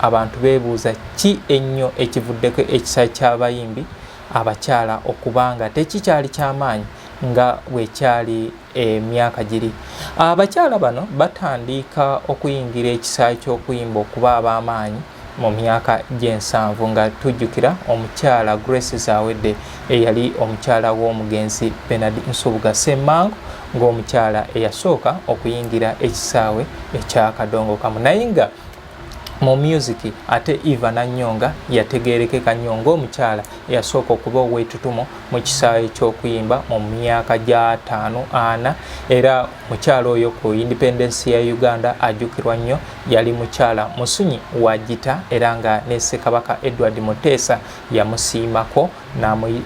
abantu beebuuza ki ennyo ekivuddeko ekisa ky'abayimbi abakyala okubanga tekikyali ky'amaanyi nga bwekyali emyaka giri. Abakyala bano batandika okuyingira ekisa ky'okuyimba okuba ab'amaanyi mu myaka gy'ensanvu nga tujjukira omukyala Grace Zawedde eyali omukyala w'omugenzi Bernard Nsubuga Ssemmango ng'omukyala eyasooka okuyingira ekisaawe ekya Kadongokamu. Naye nga mu music ate Eva Nanyonga yategeerekeka nnyo ng'omukyala eyasooka okuba ow'etutumo mu kisaawe ky'okuyimba mu myaka gya 5-4 era mukyala oyo ku independence ya Uganda ajjukirwa nnyo yali mukyala Musunyi wa gita era nga ne Ssekabaka Edward Muteesa yamusiimako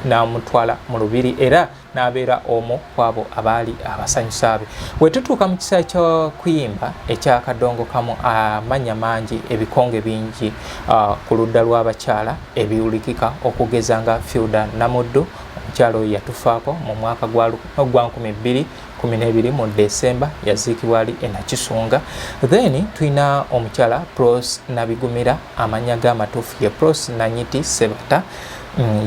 n'amutwala mu lubiri era n'abeera omu kwabo abaali abasanyusa be. Bwe tutuuka mu kisaawe ky'okuyimba ekya Kadongokamu amannya mangi ebikonge bingi ku ludda lw'abakyala ebiwulikika okugeza nga Fielda Namuddu omukyala oyo yatufaako mu mwaka gwa 2012 mu Desemba yaziikibwa ali e Nakisunga. Then tulina omukyala Pros Nabigumira amannya g'amatuufu ye Pros Nanyiti Sebata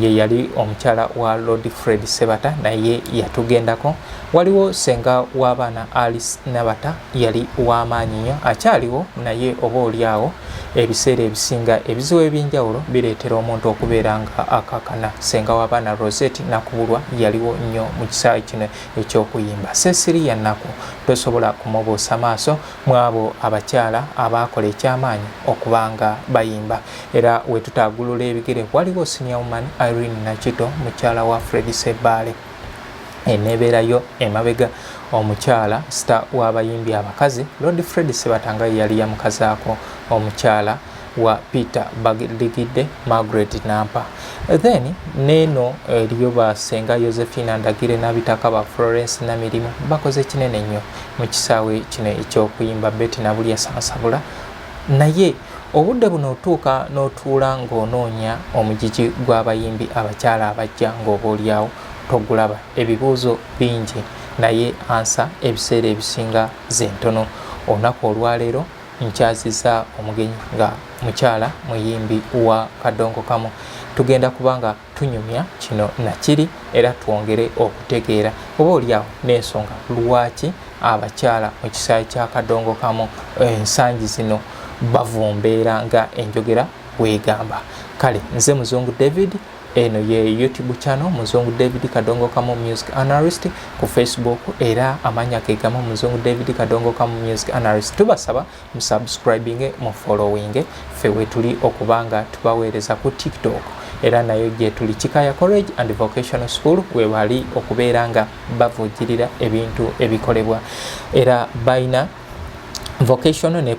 ye yali omukyala wa Lord Fred Sebata naye yatugendako. Waliwo senga w'abaana Alice Nabata yali w'amaanyi nnyo akyaliwo naye oba oliawo ebiseera ebisinga ebizibu eby'enjawulo bireetera omuntu okubeera nga akakana. Senga w'abaana Rosette Nakubulwa yaliwo nnyo mu kisaawe kino eky'okuyimba. Cecilia Naku tosobola kumubuusa maaso mu abo abakyala abaakola ekyamaanyi okubanga bayimba. Era we tutaagulula ebigere waliwo senior woman Irene Nakito mukyala wa Fred Sebale enebeerayo emabega omukyala star w'abayimbi abakazi Lord Fred Sebata nga yali yamukazaako omukyala wa Peter Baligidde Margaret Nampa. Then neno eriyo basenga Josephine Ndagire n'abitaka ba Florence Namirimu bakoze kinene nnyo mu kisaawe kino eky'okuyimba. Betty Nabulya Sansabula naye obudde buno otuuka n'otuula ng'onoonya omugigi gw'abayimbi abakyala abajja ng'oba oliawo togulaba. Ebibuuzo bingi naye ansa ebiseera ebisinga zentono. Olunaku olwaleero nkyaziza omugenyi nga mukyala muyimbi wa Kadongokamu. Tugenda kubanga tunyumya kino nakiri era twongere okutegeera oba oliawo n'ensonga lwaki abakyala mu kisaawe kya Kadongokamu ensangi zino bavumbeera nga enjogera bwegamba. Kale nze Muzungu David, eno ye YouTube channel Muzungu David Kadongokamu Music Analyst ku Facebook era amanya kegamu Muzungu David Kadongokamu Music Analyst. Tubasaba mu subscribing mu following fewe tuli okubanga tubaweereza ku TikTok era nayo gye tuli Kikaya College and Vocational School we wali okubeera nga bavujirira ebintu ebikolebwa era baina vocational ne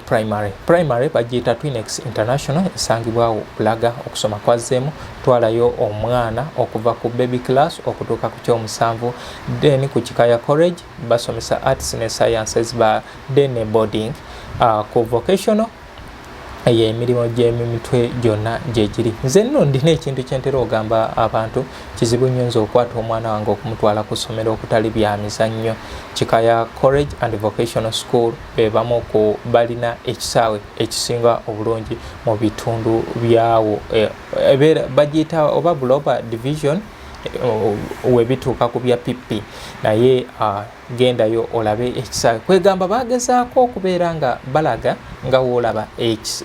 primary bagiyita Twinex International esangibwawo Bulaga. Okusoma kwazzeemu twalayo omwana okuva ku baby class okutuuka ku kyomusanvu. Then ku Kikaya College basomesa arts ne sciences ba then boarding. Ku vocational emirimu gy'emitwe gyonna gyegiri. Nze nno ndina ekintu kyentera ogamba abantu kizibu nnyo nze okwata omwana wange okumutwala ku ssomero okutali bya mizannyo. Kikaya College and Vocational School bebamu ku balina ekisaawe ekisinga obulungi mu bitundu byawo bagiyita oba Global Division webituuka ku bya pipi naye gendayo olabe ekisaawe. Kwegamba bagezaako okubeera nga balaga nga woolaba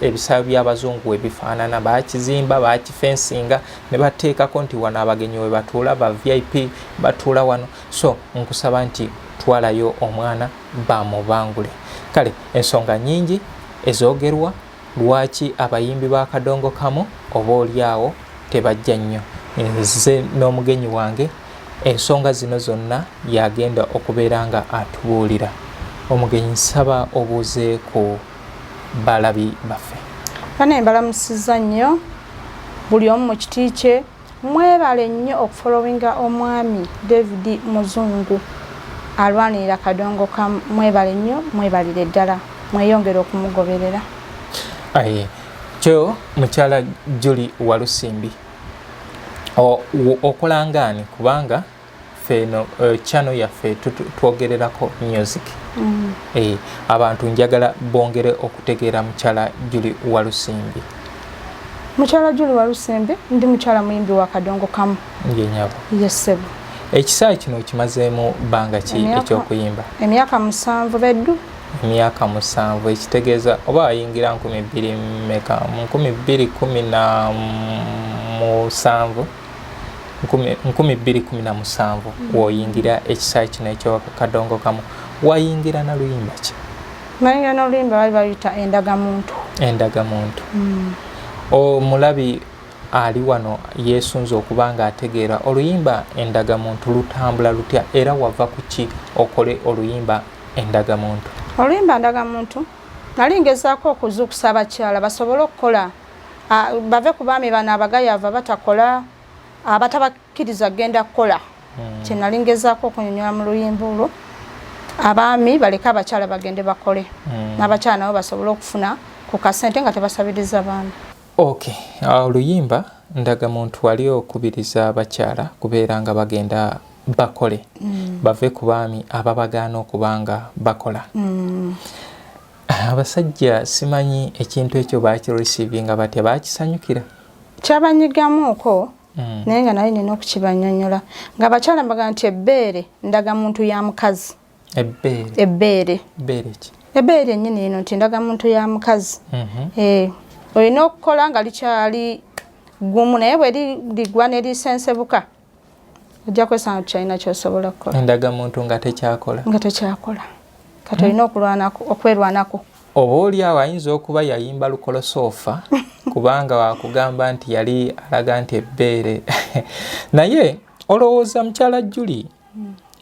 ebisaawe by'abazungu ebifaanana bakizimba bakifensinga ne bateekako nti wano abagenyi we batuula ba VIP batuula wano. So nkusaba nti twalayo omwana bamubangule. Kale ensonga nyingi ezoogerwa lwaki abayimbi ba Kadongokamu oba oliawo tebajja nnyo. Nze n'omugenyi wange ensonga zino zonna yagenda okubeera nga atubuulira. Omugenyi nsaba obuuze ku balabi baffe. Bane mbalamusiza nnyo buli omu mu kiti kye. Mwebale nnyo okufollowinga omwami David Muzungu alwanirira Kadongokamu. Mwebale nnyo, mwebalire ddala, mweyongere okumugoberera. Kyo mukyala Julie Walisimbi okolangani kubanga feno channel yaffe twogererako music abantu njagala bongere okutegeera mukyala Julie Walisimbi. Mukyala Julie Walisimbi ndi mukyala muyimbi wa Kadongokamu. Ngenyabo. Yesebo. Ekisaawe kino kimazeemu bbanga ki ekyokuyimba? Emyaka 7 beddu. Emyaka 7 ekitegeeza oba ayingira 2000 meka 2017 woyingira ekisaawe kino ekyo Kadongokamu wayingira na luyimba ki? Mayingira na luyimba bali bayita endagamuntu. Endagamuntu. Omulabi ali wano yeesunze okuba nga ategeera oluyimba endagamuntu lutambula lutya era wava ku ki okole oluyimba endagamuntu? Oluyimba endagamuntu nali ngezaako okuzuukusa abakyala basobole okukola bave ku baami bano abagayava batakola abatabakkiriza genda kukola. Kye nali ngezaako okunyonyola mu luyimba olwo abaami baleka abakyala bagende bakole n'abakyala nabo basobole okufuna ku kasente nga tebasabiriza baami. Okay, oluyimba ndagamuntu wali okubiriza abakyala kubeera nga bagenda bakole bave ku baami ababagaana okuba nga bakola. Abasajja simanyi ekintu ekyo bakirecevinga batya bakisanyukira? Kyabanyigamuuko naye nga naye nina okukibanyonyola nga abakyala mbaga nti ebbeere ndagamuntu ya mukazi. Ebbeere ki? Ebbeere ennyini eno nti ndagamuntu ya mukazi. Olina okukola nga likyali gumu naye bwe ligwa ne lisensebuka ojja kwesanga kyalina kyosobola kukola. Endagamuntu nga tekyakola? Nga tekyakola. Kati olina okwerwanako. Oba oli awo ayinza okuba yayimba lukolosoofa kubanga wakugamba nti yali alaga nti ebbeere. Naye olowooza mukyala Julie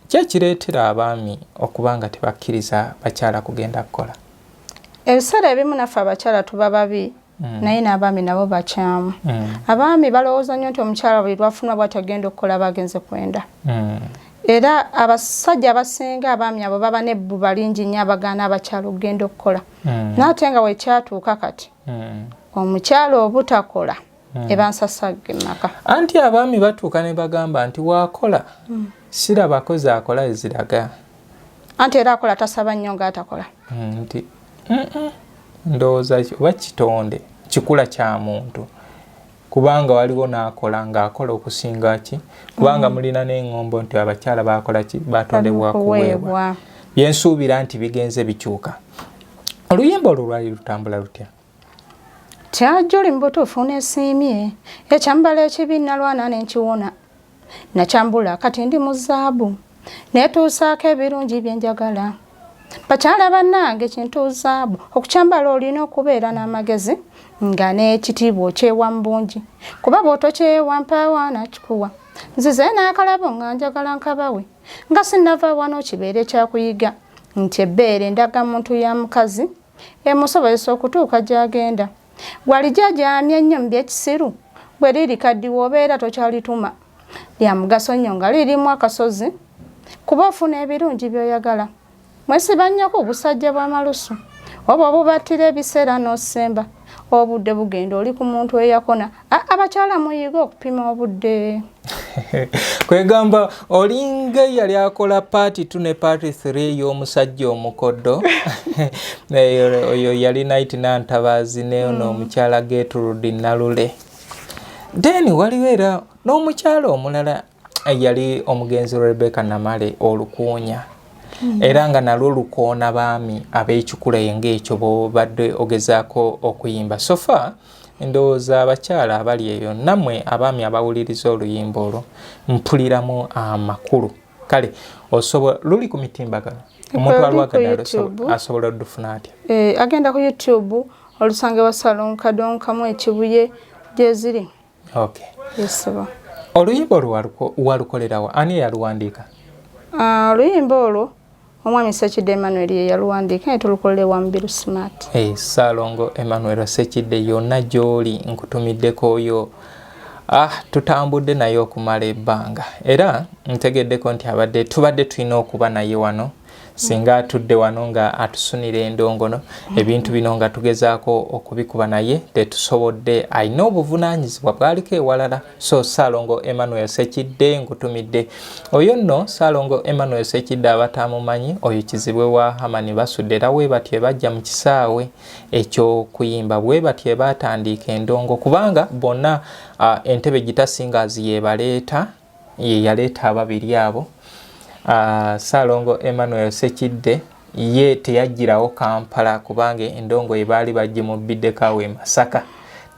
ki ekireetera abaami okuba nga tebakkiriza bakyala kugenda kukola? Ebiseera ebimu naffe abakyala tuba babi naye n'abaami nabo bakyamu. Abaami balowooza nnyo nti omukyala buli lwafunwa bw'ati agenda okukola bagenze kwenda. Era abasajja abasinga abaami abo baba n'ebbuba lingi nnyo abagaana abakyala okugenda okukola. N'ate nga wekyatuuka kati omukyala obutakola eba nsasagge maka. Anti abaami batuuka ne bagamba nti waakola sirabako z'akola eziraga. Anti era akola tasaba nnyo ng'atakola. Nti ndowooza oba kitonde kikula kya muntu kubanga waliwo n'akola ng'akola okusinga ki kubanga mulina n'eŋŋombo nti abakyala bakola ki batondebwa kuweebwa. Byensuubira nti bigenze bikyuka. Oluyimba olwo lwali lutambula lutya? Tyajuli mu butuufu neesiimye ekyambala ekibi nalwana nenkiwona nakyambula kati ndi mu zaabu neetuusaako ebirungi bye njagala. Bakyala bannange kintuuzaabu okukyambala olina okubeera n'amagezi nga n'ekitiibwa okyewa mu bungi kuba bw'otokyewa mpaawa nakikuwa. Nzize n'akalabo nga njagala nkabawe nga sinnava wano kibeere ekyakuyiga nti ebbeere ndagamuntu ya mukazi emusobozesa okutuuka gy'agenda. Walijajamya ennyo mu by'ekisiru bwe liri kaddiwa obeera tokyalituma lya mugaso nnyo nga lirimu akasozi kuba ofuna ebirungi by'oyagala. Mwesiba nnyo ku busajja bw'amalusu oba obubattira ebiseera n'osemba obudde bugenda oli ku muntu eyakona. Abakyala muyiga okupima obudde. Kwegamba olinga yali akola paati 2 ne paati 3 y'omusajja omukoddo. Oyo yali Night Nantabaazi n'ono omukyala Gertrude Nalule. Then waliwo era n'omukyala omulala yali omugenzi Rebecca Namale olukuunya. Era nga nalwo lukoona baami ab'ekikula ng'ekyo bobadde ogezaako okuyimba. Sofa ndowooza abakyala abali eyo nammwe abaami abawuliriza oluyimba olwo mpuliramu amakulu. Kale osobola luli ku mitimbagano omuntu alwagadde asobola oddufuna atya? Agenda ku YouTube olusange wa salon Kadongokamu ekibuye gyeziri. Okay. Yes, oluyimba olwo walukolerawa ani yaluwandiika? Oluyimba olwo omwami Sekidde Emmanuel ye yaluwandiika ne tulukolera wa Mbiru Smart. Salongo Emmanuel Sekidde yonna gy'oli nkutumiddeko oyo tutambudde naye okumala ebbanga era ntegeddeko nti tubadde tulina okuba naye wano singa atudde wano nga atusunira endongono ebintu bino nga tugezaako okubikuba naye tetusobodde alina obuvunaanyizibwa bwaliko ewalala. So Ssaalongo Emmanuel Ssekidde ngutumidde oyo nno Ssaalongo Emmanuel Ssekidde abatamumanyi oyo kizibwe wa Hamani Basudde era bwe batyo bajja mu kisaawe eky'okuyimba bwe batyo baatandika endongo kubanga bonna entebe gitasingazi yebaleeta ye yaleeta ababiri abo. Ssaalongo Emmanuel Ssekidde ye teyagirawo Kampala kubanga endongo ye baali bagimubbideko awo e Masaka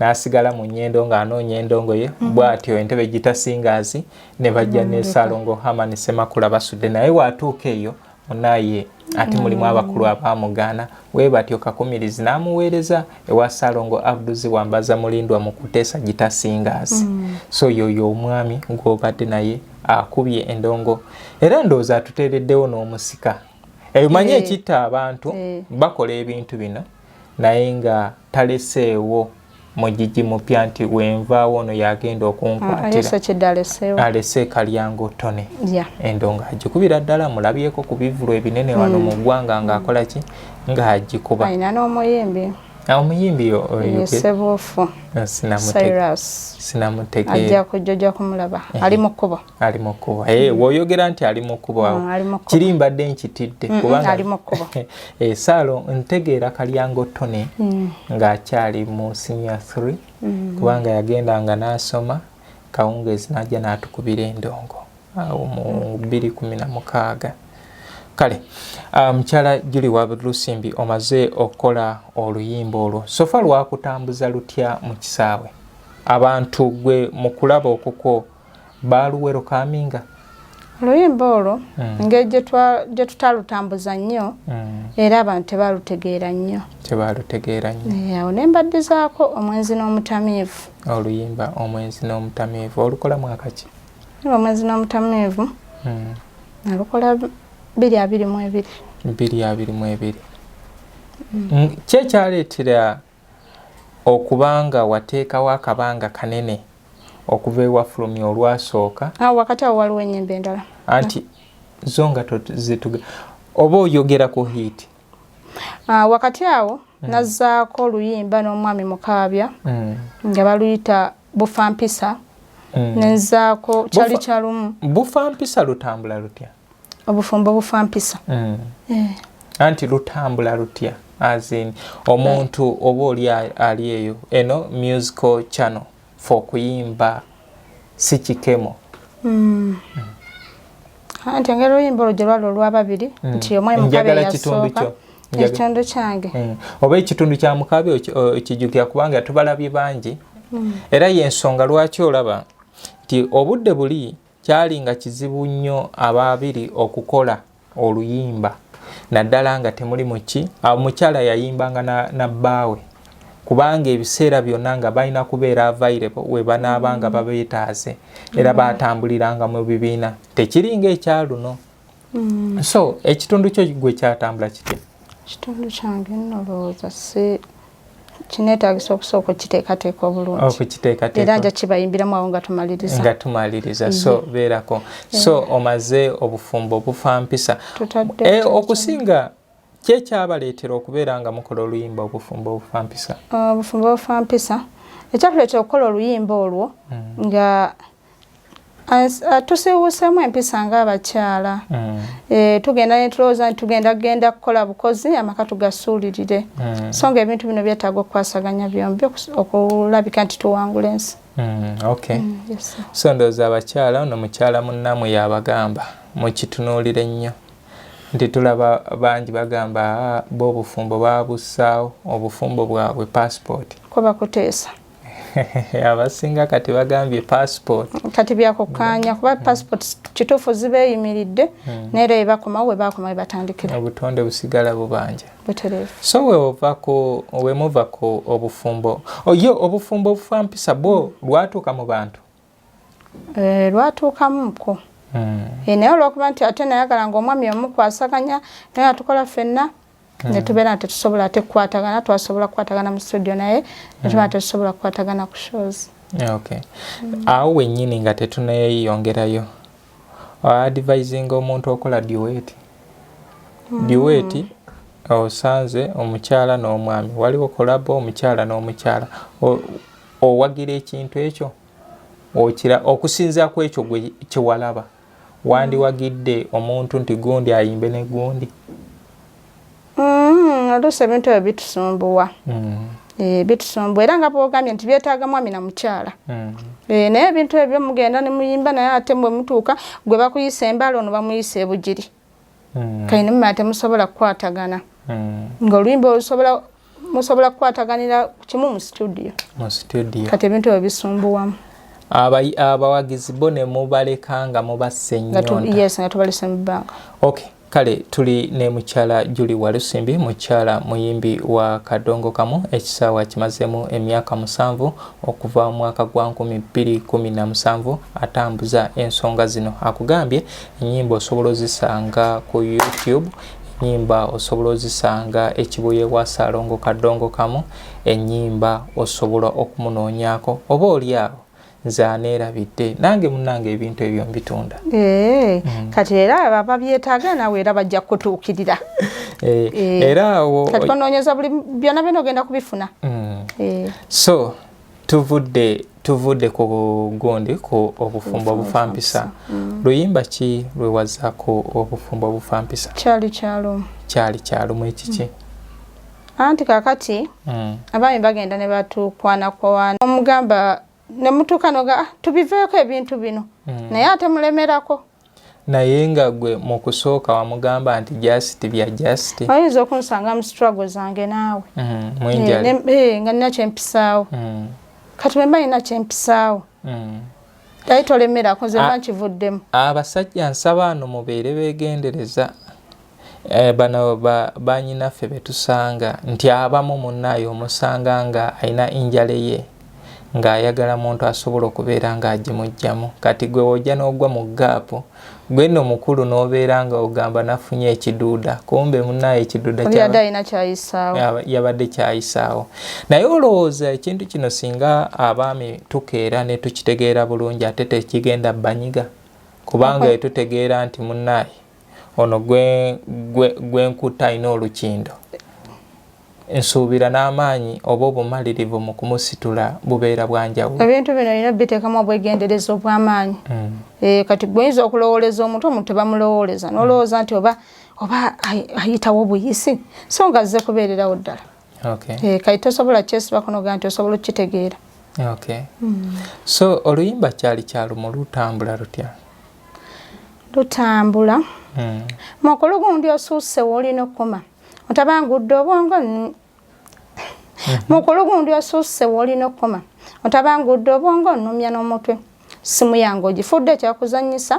n'asigala mu nnyendo ng'anoonya endongo ye bw'atyo entebe gitasingazi ne bajja ne Ssaalongo Hamani Ssemakula Basudde naye waatuuka eyo munaye ate mulimu abakulu abaamugaana bwe batyo kakumirizi n'amuweereza ewa Ssaalongo Abduzi Wambaza Mulindwa mu kuteesa gitasingazi. So yoyo omwami ng'obadde naye akubye endongo era ndowooza atuteereddewo n'omusika eyo manye ekitta abantu bakola ebintu bino naye nga taleseewo mugigi mupya nti wenvaawo ono yagenda okunkwatira alese kalyango ttone endongo agikubira ddala mulabyeko ku bivulu ebinene wano mu ggwanga ng'akola ki ng'agikuba alina n'omuyimbi omuyimbi Sebuufu sinamutegeera ajja kujja kumulaba ali mu kkubo w'oyogera nti ali mu kkubo awo kiri mbadde nkitidde kubanga ali mu kkubo Saalo ntegeera kalyango ttone ng'akyali mu senior 3 kubanga yagendanga n'asoma kawungeezi n'ajja n'atukubira endongo awo mu 2016. Kale Mukyala Julie Walisimbi omaze okukola oluyimba olwo sofa lwakutambuza lutya mu kisaawe abantu gwe mu kulaba okuko baaluwero kaminga oluyimba olwo ngeri gye tutalutambuza nnyo era abantu tebalutegeera nnyo awo ne mbaddizaako omwenzi n'omutamiivu oluyimba omwenzi n'omutamiivu olukola mwaka ki omwenzi n'omutamiivu nalukola 2022 kyekyaleetera okubanga wateekawo akabanga kanene okuva ewafulumya olwasooka wakati awo waliwo ennyimba endala anti zo nga zituga oba oyogera ku hiiti wakati awo nazzaako oluyimba n'omwami Mukaabya nga baluyita bufampisa nenzaako kyali kyalumu bufampisa lutambula lutya obufumbo bufampisa anti lutambula lutya azin omuntu oba oli ali eyo eno musical channel for kuyimba si kikemo anti engeri oluyimba olwo gye lwali olwababiri nti omwami Mukaabya yasooka ekitundu kyange oba ekitundu kya Mukaabya okijjukira kubanga tubalabye bangi era y'ensonga lwaki olaba nti obudde buli kyali nga kizibu nnyo ababiri okukola oluyimba naddala nga temuli muki Mukyala yayimbanga na bbaawe kubanga ebiseera byonna nga balina kubeera available we banaabanga babeetaaze era baatambuliranga mu bibiina tekiringa ekyaluno. So ekitundu kyo gwe kyatambula kitya? Ekitundu kyange nno lowooza si kineetaagisa okusooka okiteekateeka obulungi era nja kibayimbiramu awo nga tumaliriza so beerako so omaze obufumbo obufampisa okusinga kyekyabaleetera okubeera nga mukola oluyimba obufumbo obufampisa ekyatuleetera okukola oluyimba olwo nga tusiiwuusemu empisa ng'abakyala tugenda netulowooza nti tugenda kukola bukozi amaka tugasuulirire so nga ebintu bino byetaaga okukwasaganya byombi okulabika nti tuwangula ensi. So ndowooza abakyala ono mukyala munnamwe yabagamba mukitunuulire nnyo nti tulaba bangi bagamba bo obufumbo babussaawo obufumbo bwabwe passport ko bakuteesa abasinga kati bagambye passport kati byakukkaanya kuba passport kituufu zibeeyimiridde neera ebakomawo we batandikira obutonde busigala bubanja butereevu. So we muva ku obufumbo obufumbo obufampisa bwo lwatuuka mu bantu lwatuukamuko naye olwokuba nti ate nayagala nga omwami omukwasaganya naye atukola ffenna netubeera nti tetusobola ate kukwatagana twasobola kukwatagana mu studio naye netubeera tetusobola kukwatagana ku shows. Awo wennyini nga tetunayeyongerayo advising omuntu okola duet duet osanze omukyala n'omwami waliwo kolabo omukyala n'omukyala owagira ekintu ekyo okira okusinza ku ekyo gwe kyewalaba wandiwagidde omuntu nti gundi ayimbe ne gundi oluusi ebintu ebyo bitusumbuwa bitusumbuwa era nga bwogambye nti byetaaga mwami na mukyala naye ebintu ebyo mugenda ne muyimba naye ate bwe mutuuka gwe bakuyisa embala ono bamuyisa ebugiri kayina mumala temusobola kukwatagana ng'oluyimba musobola kukwataganira kimu mu studio kati ebintu ebyo bisumbuwamu abawagizi bo ne mubaleka nga mubassa ennyonta yes nga tubalese mu bbanga okay kale tuli ne mukyala Julie Walisimbi mukyala muyimbi wa Kadongokamu ekisaawa kimazeemu emyaka 7 okuva mu mwaka gwa 2017 atambuza ensonga zino akugambye ennyimba osobola ozisanga ku YouTube ennyimba osobola ozisanga ekibuye wa Salongo Kadongokamu ennyimba osobola okumunoonyako oba oliawo nzaaneerabidde nange munnange ebintu ebyo mbitunda kati era baba byetaaga nawe era bajja kutuukirira era awo kati konoonyeza buli byonna bino ogenda kubifuna so tuvudde ku gundi ku obufumbo obufampisa luyimba ki lwewazaako obufumbo obufampisa kyali kyalumu ekiki anti kakati abaami bagenda ne batukwanakwana omugamba nemutuuka noga tubiveeko ebintu bino naye ate mulemerako naye nga gwe mu kusooka wamugamba nti jasiti bya jasiti oyinza okunsanga mu struggle zange naawe nga nina kyempisaawo kati bwe mba nina kyempisaawo ayi tolemerako nze mba nkivuddemu abasajja nsaba ano mubeere beegendereza bano banyinaffe betusanga nti abamu munnaayo omusanga nga alina enjala ye ng'ayagala muntu asobola okubeera ng'agimugjamu kati gwe wojja n'ogwa mu gaapu gwe nno mukulu n'obeera nga ogamba nafunye ekiduuda kumbe munnaayo ekiduuda yabadde kyayisaawo naye olowooza ekintu kino singa abaami tukeera ne tukitegeera bulungi ate tekigenda banyiga kubanga tutegeera nti munnaayo ono gwe nkutta alina olukindo ensuubira n'amaanyi oba obumalirivu mu kumusitula bubeera bwanjawulo ebintu bino olina biteekamu obwegendereza obw'amaanyi kati gweoyinza okulowooleza omuntu tebamulowooleza n'olowooza nti oba ayitawo obuyisi so nga azze kubeererawo ddala kati tosobola kyesibako noga nti osobola okukitegeera so oluyimba kyali kyalumu lutambula lutya lutambula mukulu gundi osuuse woolina okukoma otabangudde obwongo mukulu gundi osuuse woolina okukoma otabangudde obwongo nnumya n'omutwe simu yange ogifudde ekyakuzannyisa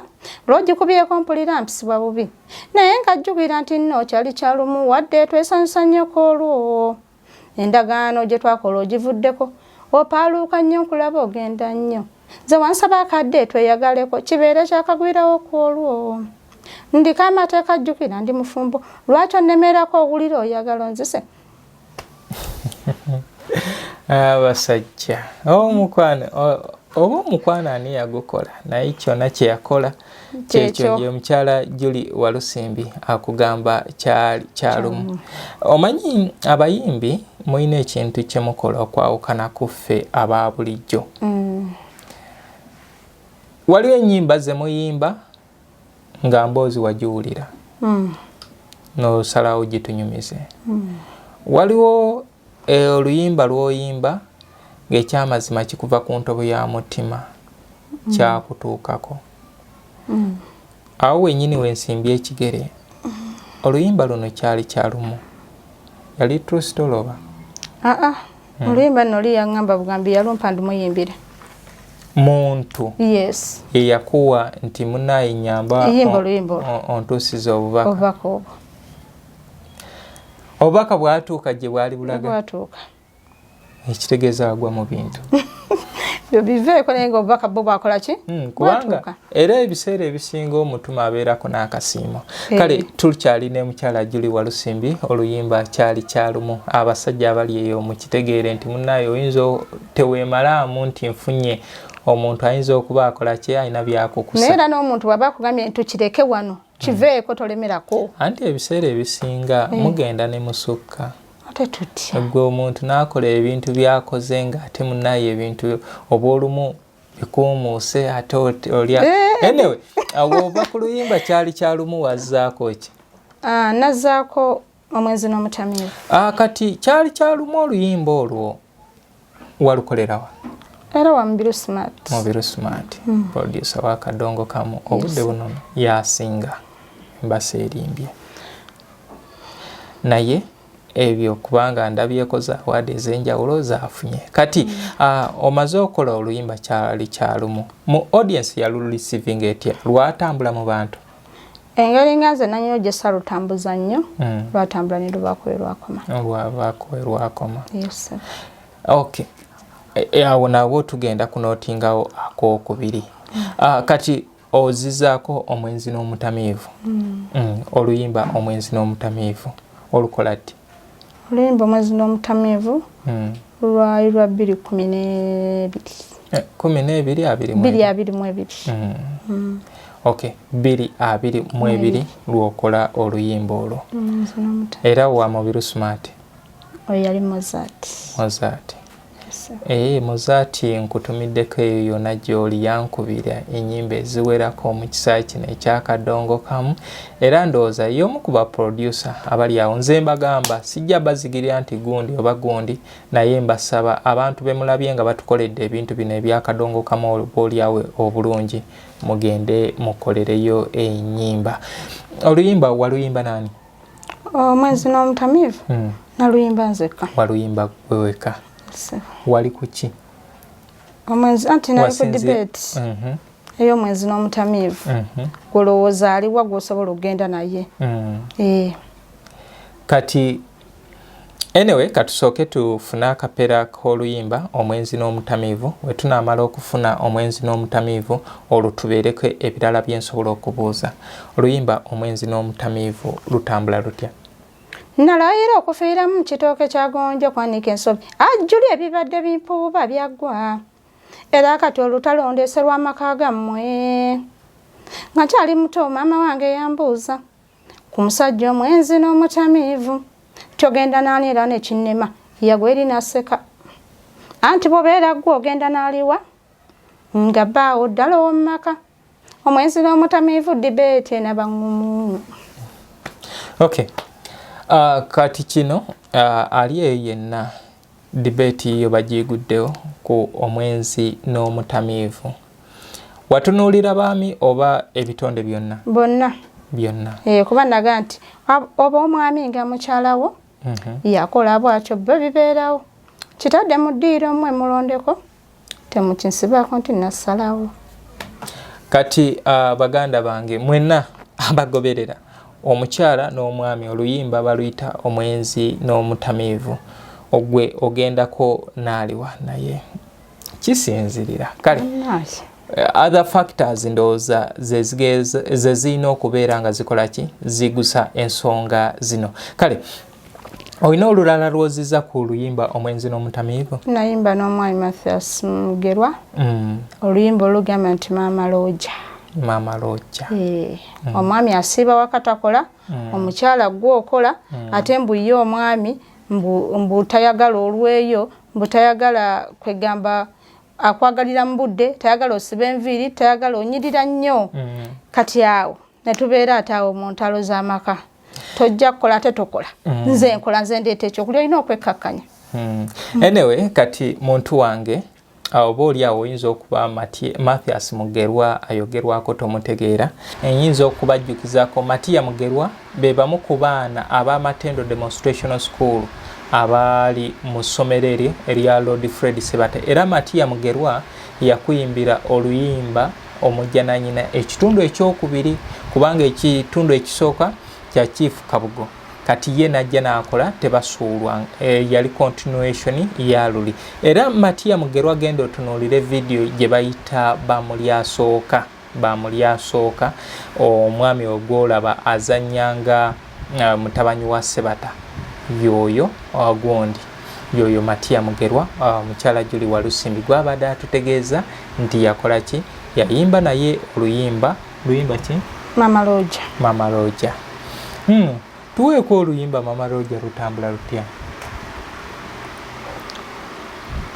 olwogikubyeko mpulira mpisibwa bubi naye ngajjukira nti nno kyali kyalumu wadde twesanyusa nnyoko olwo endagaano gye twakola ogivuddeko opaaluuka nnyo nkulaba ogenda nnyo nze wansaba akadde tweyagaleko kibeere kyakagwirawo ku olwo ndiko amateeka ajjukira ndi mufumbo lwaki onnemerako owulira oyagala onzise abasajja oba omukwana ani yagukola naye kyonna kyeyakola kyekyo ye mukyala Julie Walisimbi akugamba kyalumu omanyi abayimbi mulina ekintu kyemukola okwawukana kuffe aba bulijjo waliwo ennyimba ze muyimba nga mboozi wagiwulira n'osalawo gitunyumize waliwo oluyimba lw'oyimba ng'ekyamazima kikuva ku ntobo ya mutima kyakutuukako awo wennyini wensimbye ekigere oluyimba luno kyali kyalumu yali true story oba oluyimba nno liyaŋŋamba bugambi yalumpa ndumuyimbire muntu yes eyakuwa nti munnaaye nyamba ontuusiza obubaka obubaka bwatuuka gye bwali bulaga ekitegeeza wagwa mu bintu biveeko naye nga obubaka bwo bwakola ki kubanga era ebiseera ebisinga omutuma abeerako n'akasiimo kale tukyali ne mukyala Julie Walisimbi oluyimba kyali kyalumu abasajja abali eyo mukitegeere nti munnaaye oyinza teweemalaamu nti nfunye omuntu ayinza okuba akola ki alina byakukusa naye era n'omuntu bw'aba akugambye nti tukireke wano kiveeko tolemerako anti ebiseera ebisinga mugenda ne musukka ate tutya gwe omuntu n'akola ebintu byakoze nga ate munnaye ebintu obwolumu bikuumuuse ate olya anyway ova ku luyimba kyali kyalumu wazzaako ki nazzaako omwezi n'omutamiivu kati kyali kyalumu oluyimba olwo walukolerawa era wa Mubiru Smart producer wa Kadongokamu obudde buno yasinga embasa erimbye naye ebyo kubanga ndabyeko za awadi ez'enjawulo zaafunye kati omaze okola oluyimba kyali kyalumu mu audience yalulisivinga etya lwatambula mu bantu engeri nga nze nanyo gye salutambuza nnyo lwatambula ne lwakoma yes okay awo nabwo tugenda kunootingawo akookubiri kati ozizaako omwenzi n'omutamiivu oluyimba omwenzi n'omutamiivu olukola ddi oluyimba omwenzi n'omutamiivu lwali lwa 2012 2022 okay 2022 lwokola oluyimba olwo era wa Mubiru Smart oyo yali Mozart Mozart nkutumiddeko eyo yonna gy'oli yankubira ennyimba eziwerako mu kisayi kino ekya Kadongokamu era ndowooza y'omu ku baproducer abali awo nze mbagamba sijja bazigirira nti gundi oba gundi naye mbasaba abantu be mulabye nga batukoledde ebintu bino ebya Kadongokamu oboolyawo obulungi mugende mukolereyo ennyimba oluyimba waluyimba nani omwezi n'omutamiivu naluyimba nzekka waluyimba gweweka wali kuki omwezi anti nali ku debate ey'omwezi n'omutamiivu golowooza aliwa gwosobola okugenda naye kati anyway katusooke tufune akapera k'oluyimba omwenzi n'omutamiivu we tunaamala okufuna omwenzi n'omutamiivu olwo tubeereko ebirala bye nsobola okubuuza oluyimba omwenzi n'omutamiivu lutambula lutya nalayira okufiiramu mu kitooke kya gonja kwanika ensobi ajjuli ebibadde bimpuuba byaggwa era kati olutalondeese lw'amaka gammwe nga kyali muto maama wange yambuuza ku musajja omwenzi n'omutamiivu kyogenda naani era nekinnema yagwa eri naseka anti bwobeera ggwe ogenda naaliwa nga bbaawo ddala ow'omu maka omwenzi n'omutamiivu debate nabaŋŋumu okay kati kino ali eyo yenna debate yo bagiguddewo ku omwenzi n'omutamiivu watunuulira baami oba ebitonde byonna byonna kuba naga nti oba omwami nga mukyalawo yakola bwatyo bwe bibeerawo kitadde mu ddiiro mmwe mulondeko temukinsibaako nti nassalawo kati baganda bange mwenna abagoberera omukyala n'omwami oluyimba baluyita omwenzi n'omutamiivu ogwe ogendako naaliwa naye kisinzirira kale other factors ndowooza ze zirina okubeera nga zikola ki zigusa ensonga zino kale olina olulala lwoziza ku luyimba omwenzi n'omutamiivu nayimba n'omwami Mathias Mugerwa oluyimba olugamba nti maama looja omwami asiiba wakatakola omukyala gwokola ate mbuye omwami mbu tayagala olweyo mbu tayagala kwegamba akwagalira mu budde tayagala osiba enviiri tayagala onyirira nnyo kati awo netubeera ate awo mu ntalo z'amaka tojja kukola ate tokola nze nkola nze ndeeta ekyokulya olina okwekkakkanya anyway kati muntu wange oba oli awo oyinza okuba Mathias Mugerwa ayogerwako tomutegeera eyinza okubajjukizako Matiya Mugerwa be bamu ku baana ab'Amatendo Demonstrational School abaali mu ssomero eryo erya Lord Fred Sebate era Matiya Mugerwa yakuyimbira oluyimba omujja na nnyina ekitundu ekyokubiri kubanga ekitundu ekisooka kya Chief Kabugo kati ye najja n'akola tebasuulwa yali continuation ya luli era Matiya Mugerwa genda otunuulire video gye bayita bamulyasooka omwami ogwolaba azannyanga mutabani wa Sebata yoyo gundi yoyo Matiya Mugerwa mukyala Juli Walisimbi gwabadde atutegeeza nti yakola ki yayimba naye oluyimba ki Mama Roja. Tuweeko oluyimba Mama Roja lutambula lutya?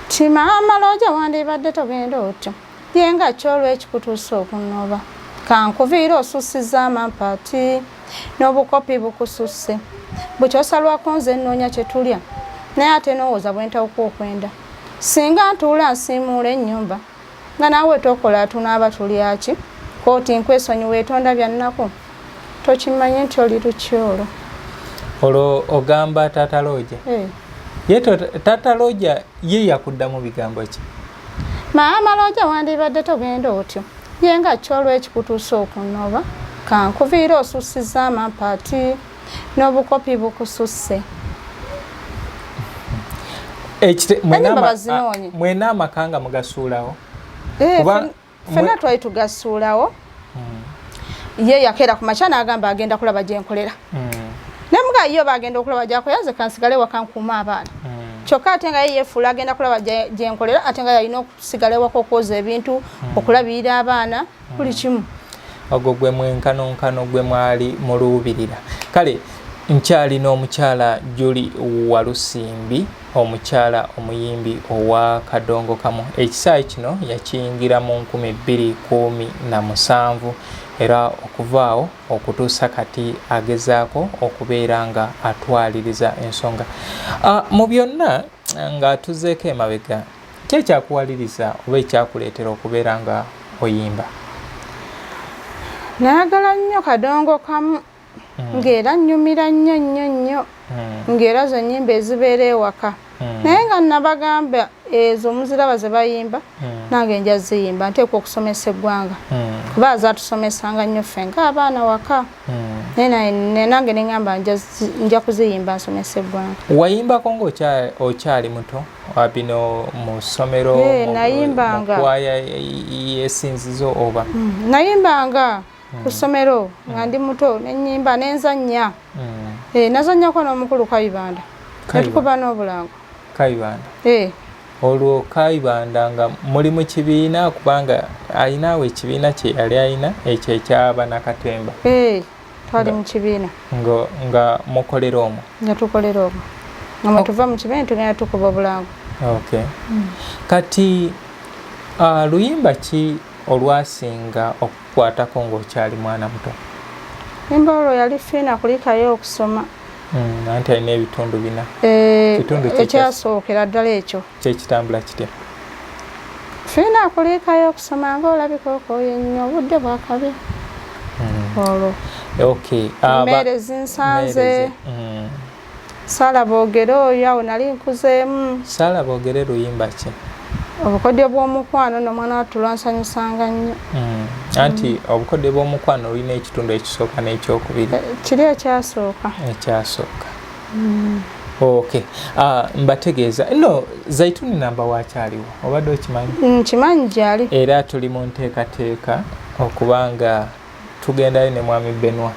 Ti Mama Roja wandibadde togenda otyo yenga kyolwekikutuusa okunoba kankuviira osusiza amampaati n'obukopi bukususse bukyosalwako nze nnoonya kye tulya naye ate n'owooza bwe ntawuka okwenda singa ntuula nsiimuula ennyumba nga naawe tokola tunaaba tulyaki kooti nkwesonyiwa etonda byannako tokimanyi nti oli lukyolo olwo ogamba Taata Roja? Ye Taata Roja ye yakuddamu bigambo ki? Mama Roja wandibadde togenda otyo yenga kyolwekikutuusa okunoba kankuviira osusiza amampaati n'obukopi bukususse. Mwena amakanga mugasuulawo? Fena twali tugasuulawo. Ye yakeera ku makya n'agamba agenda kulaba gye nkolera. Naye muga yo bagenda okulaba gyakoyaze kansigale wakankuuma abaana. Kyokka ate nga ye yeefuula agenda kulaba gye nkolera ate nga yalina okusigala ewaka okwoza ebintu okulabirira abaana buli kimu. Ogwo gwe mwenkanonkano gwe mwali muluubirira. Kale nkyalina omukyala Juli Walisimbi, omukyala omuyimbi owa Kadongokamu. Ekisaawe kino yakiyingira mu 2017 era okuvaawo okutuusa kati agezaako okubeera nga atwaliriza ensonga. Mu byonna nga tuzeeko emabega, ki ekyakuwaliriza oba ekyakuleetera okubeera nga oyimba? Nayagala nnyo Kadongokamu ng'era nnyumira nnyo ng'era zo nnyimba ezibeera ewaka naye nga nabagamba ezo omuziraba ze bayimba nange nja ziyimba nteekwa okusomesa eggwanga kuba azatusomesanga nnyo ffe ng'abaana waka naye nange neŋŋamba nja kuziyimba nsomesa eggwanga. Wayimbako ng'okyali muto bino mu ssomero nayimbanga mu kwaya y'essinzizo oba? Nayimbanga ku ssomero nga ndi muto n'ennyimba n'enzannya. Nazannyako n'omukulu Kayibanda netukuba n'obulango. Kayibanda? Olwo Kayibanda nga muli mu kibiina kubanga alinaawo ekibiina kye yali alina ekyo eky'Abannakatemba? Twali mu kibiina. Nga mukolera omwo? Nga tukolera omwo. Nga mwe tuva mu kibiina tugenda tukuba obulango. Kati luyimba ki olwasinga okukwatako ng'okyali mwana muto? Luyimba olwo yali fiina kulikayo okusoma. Anti alina ebitundu bina. Ekyasookera ddala ekyo. Kyekitambula kitya? Fiina kulikayo okusoma ng'olabika okooye nnyo obudde bwakabi. Olwo. Mmere zinsanze. Saala boogere oyo awo nali nkuzeemu. Saala boogere luyimba ki? Obukodyo bw'omukwano n'omwana wattu lwansanyusanga nnyo. Anti obukodyo bw'omukwano olina ekitundu ekisooka n'ekyokubiri? Kiri ekyasooka. Ekyasooka. Mbategeeza nno Zaituni namba wakyaliwo obadde okimanyi? Nkimanyi gyali. Era tuli mu nteekateeka okubanga tugendayo ne mwami Benwa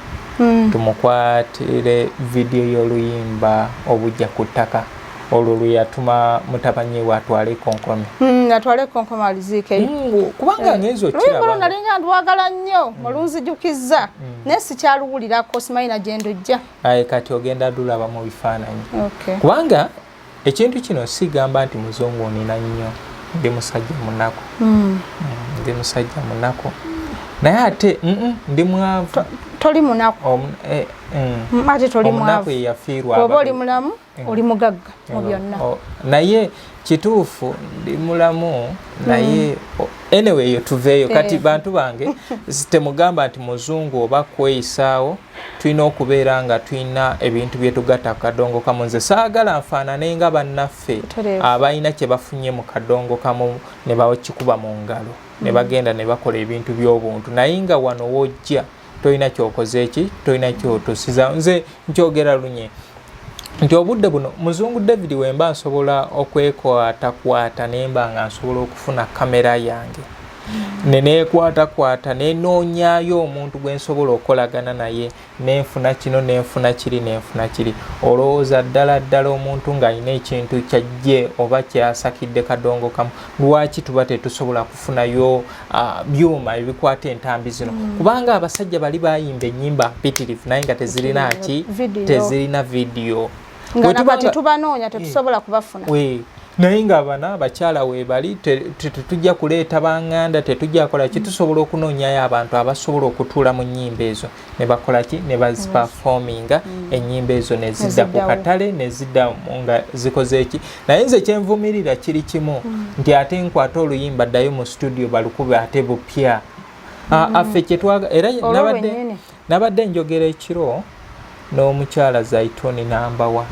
tumukwatire vidiyo y'oluyimba obujja ku ttaka olwo lwe yatuma mutabani we atwale konkome. Atwale konkome aliziike. Kubanga ngenzo kiraba. Luyimba nalinga ndwagala nnyo mulunzijukizza naye sikyaluwulirako simanyi na gye ndujja. Kati ogenda dulaba mu bifaananyi. Kubanga ekintu kino sigamba nti muzungu nina nnyo ndi musajja munaku. Ndi musajja munaku naye ate ndi mwavu. Toli munaku. Ate toli mwavu. Oba oli mulamu oli mugagga mu byonna. Naye kituufu ndi mulamu naye anyway yo tuveeyo kati bantu bange temugamba nti muzungu oba kweyisaawo tulina okubeera nga tulina ebintu bye tugatta ku Kadongokamu. Nze saagala nfaanane nga bannaffe abalina kye bafunye mu Kadongokamu ne bakikuba mu ngalo ne bagenda ne bakola ebintu by'obuntu naye nga wano wojja tolina kyokoze eki tolina kyotusiza. Nze nkyogera lunye nti obudde buno muzungu David wemba nsobola okwekwatakwata nemba nga nsobola okufuna kamera yange nenekwata nenoonyayo omuntu gwe nsobola okukolagana naye nenfuna kino nenfuna kiri olowooza ddala omuntu ng'alina ekintu kyajje oba kyasakidde Kadongokamu lwaki tuba tetusobola kufunayo byuma ebikwata entambi zino kubanga abasajja bali bayimba ennyimba mpitirivu naye nga tezirina vidiyo nga tetubanoonya tetusobola kubafuna naye nga bana abakyala weebali tetujja kuleeta banganda tetujja kola kitusobola okunoonyayo abantu abasobola okutuula mu nnyimba ezo ne bakola ki ne baziperforminga ennyimba ezo ne zidda ku katale ne zidda nga zikoze eki naye nze kyenvumirira kiri kimu nti ate nkwata oluyimba ddayo mu studio balukube ate bupya affe kyetwaga era nabadde njogera ekiro n'omukyala Zaituni nambawa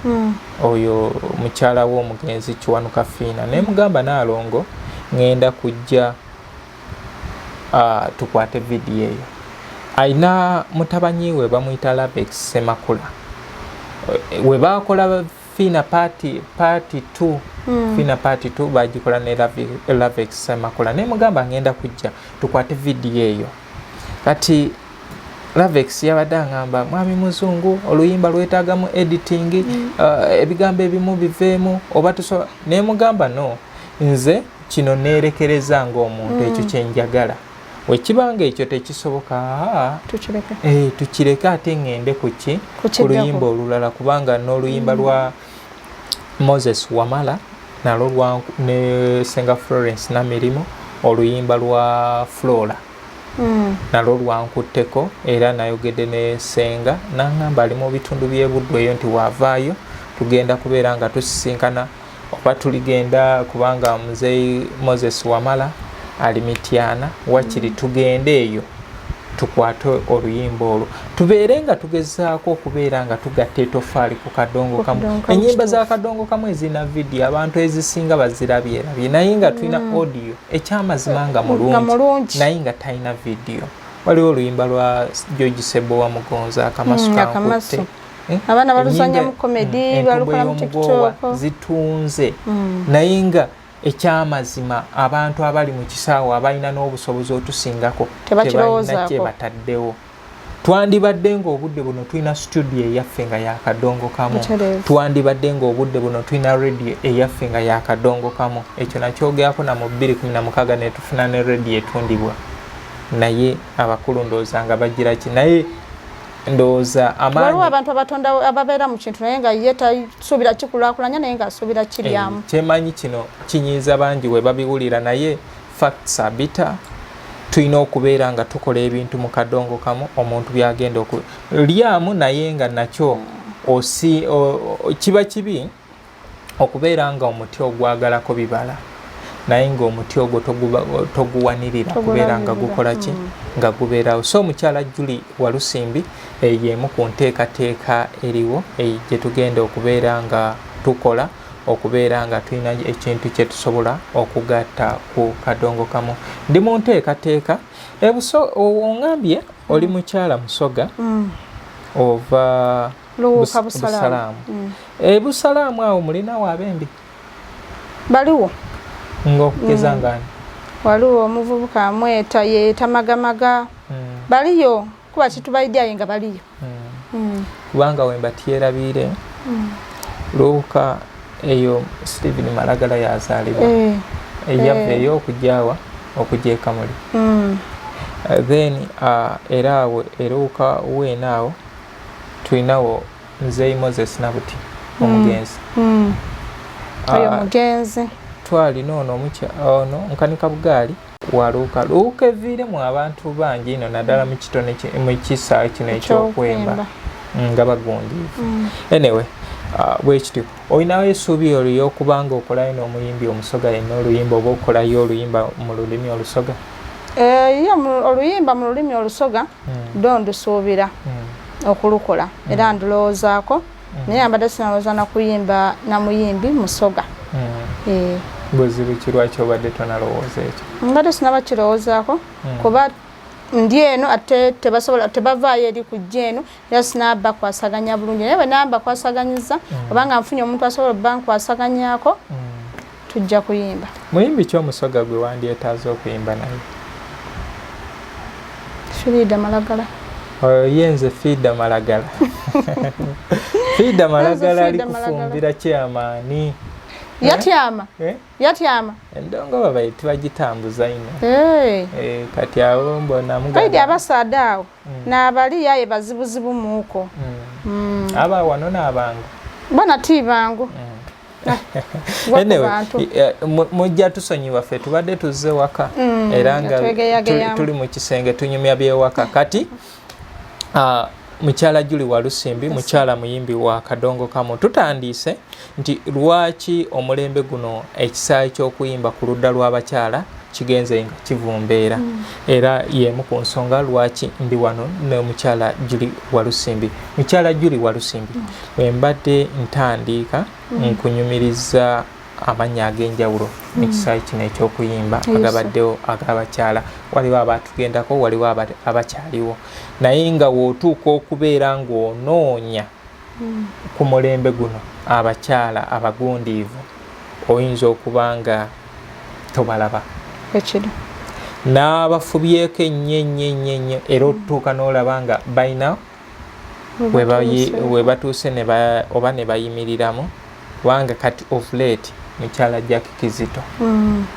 oyo mukyala w'omugenzi Kiwanuka Fiina ne mugamba naalongo ngenda kujja tukwate vidiyo eyo ayina mutabanyi we bamuyita Labex Semakula we bakola Fiina party 2 Fiina party 2 bagikola ne Labex Semakula ne mugamba ngenda kujja tukwate vidiyo eyo kati Lavex yabadde angamba mwami muzungu oluyimba lwetaagamu editing ebigambo ebimu biveemu oba tusobola ne mugamba no nze kino neerekereza ng'omuntu ekyo kyenjagala wekibanga ekyo tekisoboka tukireke ate ngende ku luyimba olulala kubanga n'oluyimba lwa Moses Wamala nalwo ne Senga Florence Namirimo oluyimba lwa Flora nalwo lwankutteko era nayogedde ne Senga n'angamba ali mu bitundu by'Ebuddu eyo nti waavaayo tugenda kubeera nga tusisinkana oba tuligenda kubanga muzeeyi Moses Wamala ali Mityana wakiri tugende eyo tukwate oluyimba olwo tubeere nga tugezaako okubeera nga tugatta etofaali ku Kadongokamu ennyimba za Kadongokamu ezina vidiyo abantu ezisinga bazirabye naye nga tulina audio ekyamazima nga mulungi naye nga talina vidiyo waliwo oluyimba lwa George Sebo wa Mugonza akamasu kankutte abaana baluzanya mu komedi balukola mu TikTok zitunze naye nga ekyamazima abantu abali mu kisaawe abalina n'obusobozi otusingako tebalina kye bataddewo twandibadde ng'obudde buno tulina studio eyaffe nga ya Kadongokamu twandibadde ng'obudde buno tulina radio eyaffe nga ya Kadongokamu ekyo nakyogerako na mu 2016 ne tufuna ne radio etundibwa naye abakulu ndowooza nga bagira ki naye ndowooza waliwo abantu abatonda ababeera mu kintu naye nga ye tasuubira kikulaakulanya naye nga asuubira kiryamu kyemanyi kino kinyiiza bangi we babiwulira naye facts are bitter tulina okubeera nga tukola ebintu mu Kadongokamu omuntu byagenda lyamu naye nga nakyo kiba kibi okubeera nga omuti ogwagalako bibala naye ng'omuti ogwo toguwanirira kubeera nga gukola ki nga gubeerawo so omukyala Julie Walisimbi y'emu ku nteekateeka eriwo gye tugenda okubeera nga tukola okubeera nga tulina ekintu kye tusobola okugatta ku Kadongokamu ndi mu nteekateeka oŋambye oli mukyala Musoga ova Busalaamu Busalaamu awo mulinawo abembi baliwo ng'okugeza ngani waliwo omuvubuka amweta yeeta magamaga baliyo kuba kitubaidyaye nga baliyo kubanga wemba tyerabiire luuka eyo Stephen Malagala yazaalibwa eyava ey'okujjawa okujja ekamuli then era awo eruuka weenaawo tulinawo nzeeyi Moses Nabuti omugenzi oyo mugenzi twalina ono ono nkanika bugaali waluuka luuka eviiremu abantu bangi ino naddala mu kitone mu kisaawe kino ekyokwemba nga bagundiivu anyway bwekityo olinawo essuubi oluy'okubanga okolayo n'omuyimbi omusoga yenna oluyimba oba okolayo oluyimba mu lulimi olusoga oluyimba mu lulimi olusoga ndusuubira okulukola era ndulowoozaako naye mbadde sinalowooza nakuyimba na muyimbi musoga buzibu ki lwaki obadde tonalowooza ekyo mbadde sinaba kirowoozaako kuba ndi eno ate tebavaayo eri kujja eno era sinaba kwasaganya bulungi naye bwe namba kwasaganyiza obanga nfunye omuntu asobola obba nkwasaganyaako tujja kuyimba muyimbi ki omusoga gwe wandyetaaza okuyimba naye Frida Malagala. Yenze Frida Malagala. Frida Malagala ali kufumbira kyamaani. Yatyama. Yatyama. Endongo baba tubagitambuza ino. Kati abo mbona mugamba. Kaidi abasadaawo. N'abali yaye bazibuzibu muuko. Aba wano n'abangu. Bana tibangu. Mujja tusonyiwa ffe tubadde tuzze waka era nga tuli mu kisenge tunyumya byewaka kati Mukyala Julie Walisimbi mukyala muyimbi wa Kadongokamu tutandiise nti lwaki omulembe guno ekisaayi ky'okuyimba ku ludda lw'abakyala kigenze nga kivumbeera era y'emu ku nsonga lwaki ndi wano ne Mukyala Julie Walisimbi. Mukyala Julie Walisimbi wembadde ntandiika nkunyumiriza amannya ag'enjawulo mu kisaayi kino eky'okuyimba agabaddewo ag'abakyala waliwo abaatugendako waliwo abakyaliwo naye nga wootuuka okubeera ng'onoonya ku mulembe guno abakyala abagundiivu oyinza okuba nga tobalaba n'abafubyeko ennyo era otutuuka n'olaba nga balina we batuuse oba ne bayimiriramu kubanga kati of late Mukyala Jack Kizito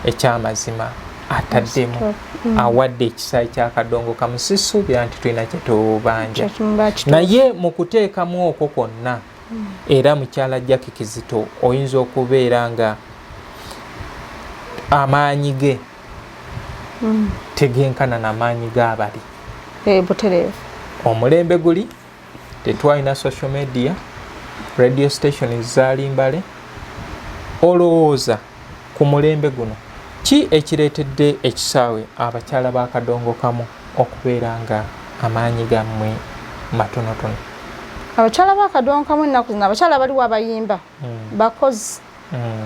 ekyamazima ataddemu awadde ekisaayi kya Kadongokamu sisuubira nti tulina kye tubanja naye mu kuteekamu okwo kwonna era Mukyala Jack Kizito oyinza okubeera nga amaanyi ge tegenkana n'amaanyi g'abali omulembe guli tetwalina social media radio station zaali mbale olowooza ku mulembe guno ki ekireetedde ekisaawe abakyala ba Kadongokamu okubeera nga amaanyi gammwe matonotono? Abakyala ba Kadongokamu ennaku zino abakyala baliwo abayimba bakozi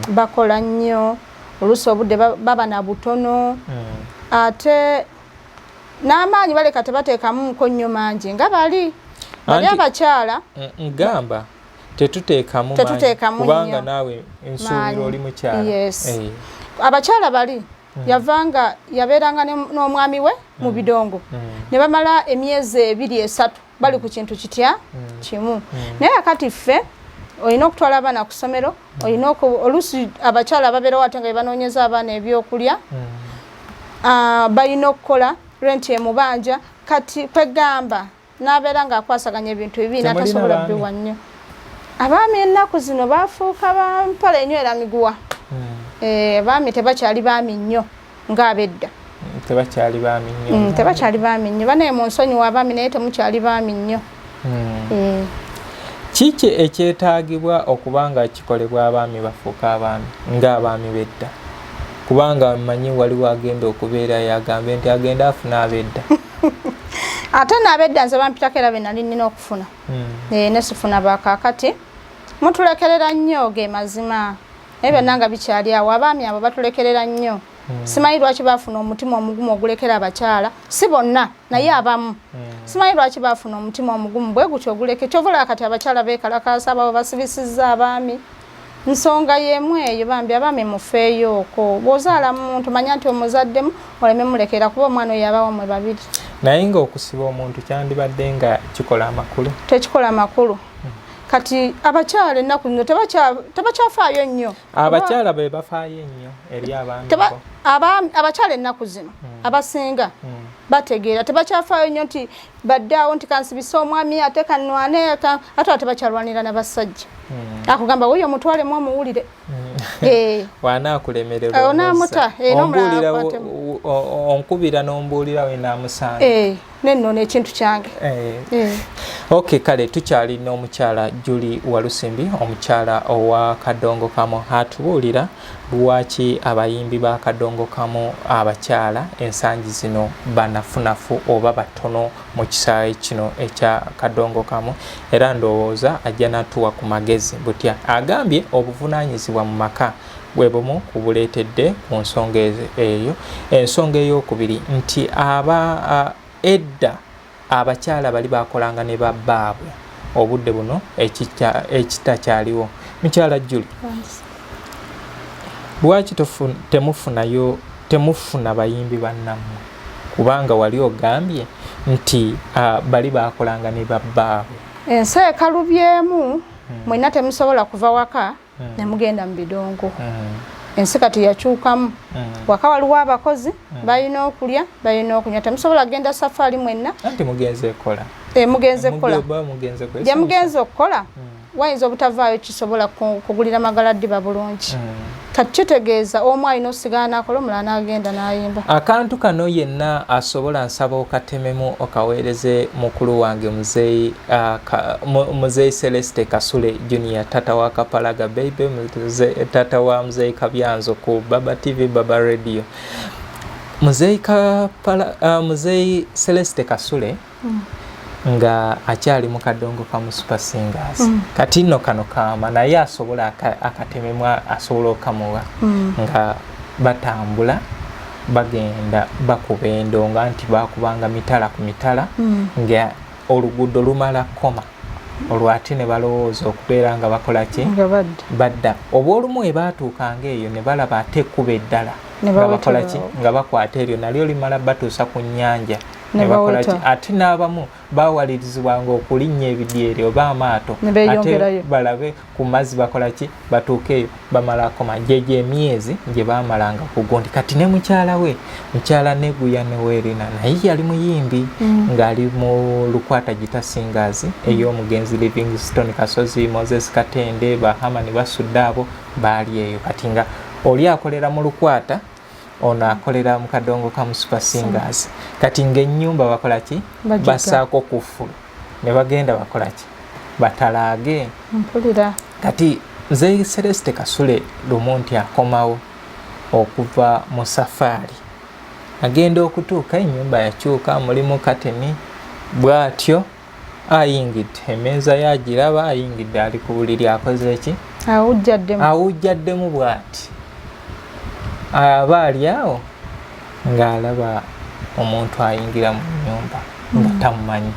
bakola nnyo oluusi obudde baba na butono ate n'amaanyi baleka tebateekamu nkonyo mangi nga bali abakyala ngamba tetuteekamu kubanga naawe ensuubiro oli mukyala. Abakyala bali yavanga yabeeranga n'omwami we mu bidongo ne bamala emyezi 2-3 bali ku kintu kitya kimu naye akati ffe olina okutwala abaana ku ssomero olina oluusi abakyala babeerawo ate nga banoonyeza abaana ebyokulya balina okukola renti emubanja kati kwegamba n'abeera ng'akwasaganya ebintu ebibi n'atasobola bbiwa nnyo. Abaami ennaku zino bafuuka bampala enywera miguwa. Abaami tebakyali baami nnyo ng'abedda. Tebakyali baami nnyo. Banaye mu nsonyiwa abaami naye temukyali baami nnyo. Kiki ekyetaagibwa okuba nga kikolebwa abaami bafuuka abaami ng'abaami bedda? Kubanga mmanyi waliwo agenda okubeera yagambe nti agenda afuna abedda. Ate n'abedda nze bampitako era be nali nnina okufuna. Ne sifuna baakaakati. Mutulekerera nnyo ge mazima. Naye byonna nga bikyali awo abaami abo batulekerera nnyo. Simanyi lwaki baafuna omutima omugumu ogulekera abakyala. Si bonna naye abamu. Simanyi lwaki baafuna omutima omugumu bwe gutyo oguleke. Kyovula kati abakyala beekalakaasa abo basibisizza abaami. Nsonga y'emu eyo bambi abaami mufeeyo okwo. Bw'ozaala muntu manya nti omuzaddemu oleme mulekera kuba omwana oyo abawa mwe babiri. Naye ng'okusiba omuntu kyandibadde nga kikola amakulu. Tekikola makulu. Kati abakyala ennaku zino tebakyafaayo nnyo. Abakyala be bafaayo ennyo eri abaami. Abakyala ennaku zino abasinga bategeera tebakyafaayo nnyo nti baddaawo nti kansibisa omwami ate kanwane ate tebakyalwanira n'abasajja. Akugamba wuyo mutwalemu omuwulire. Wanaakulemerera onaamuta onkubira n'ombuulira we naamusanga. Nennono ekintu kyange. Okay, kale tukyalina Omukyala Julie Walisimbi omukyala owa Kadongokamu atubuulira lwaki abayimbi ba Kadongokamu abakyala ensangi zino banafunafu oba batono mu kisaawe kino ekya Kadongokamu era ndowooza ajja natuwa ku magezi butya agambye obuvunaanyizibwa mu maka bwe bumu kubuleetedde ku nsonga eyo. Ensonga ey'okubiri nti edda abakyala bali bakolanga ne babbaabwe obudde buno ekitakyaliwo. Mukyala Julie, lwaki temufuna bayimbi bannammwe? Kubanga wali ogambye nti bali bakolanga ne babbaawe ensi ekalubyemu mwenna temusobola kuva waka ne mugenda mu bidongo ensi kati yakyukamu waka waliwo abakozi balina okulya balina okunywa temusobola genda safaari mwenna anti mugenze ekola gye mugenze okukola wayinza obutavaayo kisobola kugulira magaladdiba bulungi kati kitegeeza omu alina osigala nakola omulala n'agenda n'ayimba akantu kano yenna asobola nsaba okatememu okaweereze mukulu wange muzeeyi Celeste Kasule Junior tata wa Kapalaga Baby tata wa muzeeyi Kabyanzo ku Baba TV Baba Radio muzeeyi Celeste Kasule nga akyali mu Kadongokamu Super Singers kati nno kano kaama naye asobola akatememu asobola okamuwa nga batambula bagenda bakuba endonga nti bakubanga mitala ku mitala nga oluguudo lumala koma olwati ne balowooza okubeera nga bakola ki badda oba olumu ebaatuukanga eyo ne balaba ate ekkuba eddala nga bakola ki nga bakwata eryo nalyo limala batuusa ku nnyanja ate n'abamu bawalirizibwanga okulinnya ebidyeri oba amaato ate balabe ku mazzi bakola ki batuuke eyo bamala koma gyegyo emyezi gye bamalanga ku gundi kati ne mukyala we mukyala Neguya Newerina naye yali muyimbi ng'ali mu Lukwata Gita Singers ey'omugenzi Livingstone Kasozi Moses Katende Bahamani Basudde abo baali eyo kati nga oli akolera mu Lukwata ono akolera mu Kadongokamu Super Singers kati ng'ennyumba bakola ki basaako kufulu ne bagenda bakola ki batalaage mpulira kati nze Celeste Kasule lumu nti akomawo okuva mu safaari agenda okutuuka ennyumba yakyuka mulimu kateni bw'atyo ayingidde emmeeza yagiraba ayingidde ali ku buliri akoze ki awujjaddemu bw'ati aba ali awo ng'alaba omuntu ayingira mu nnyumba nga tamumanyi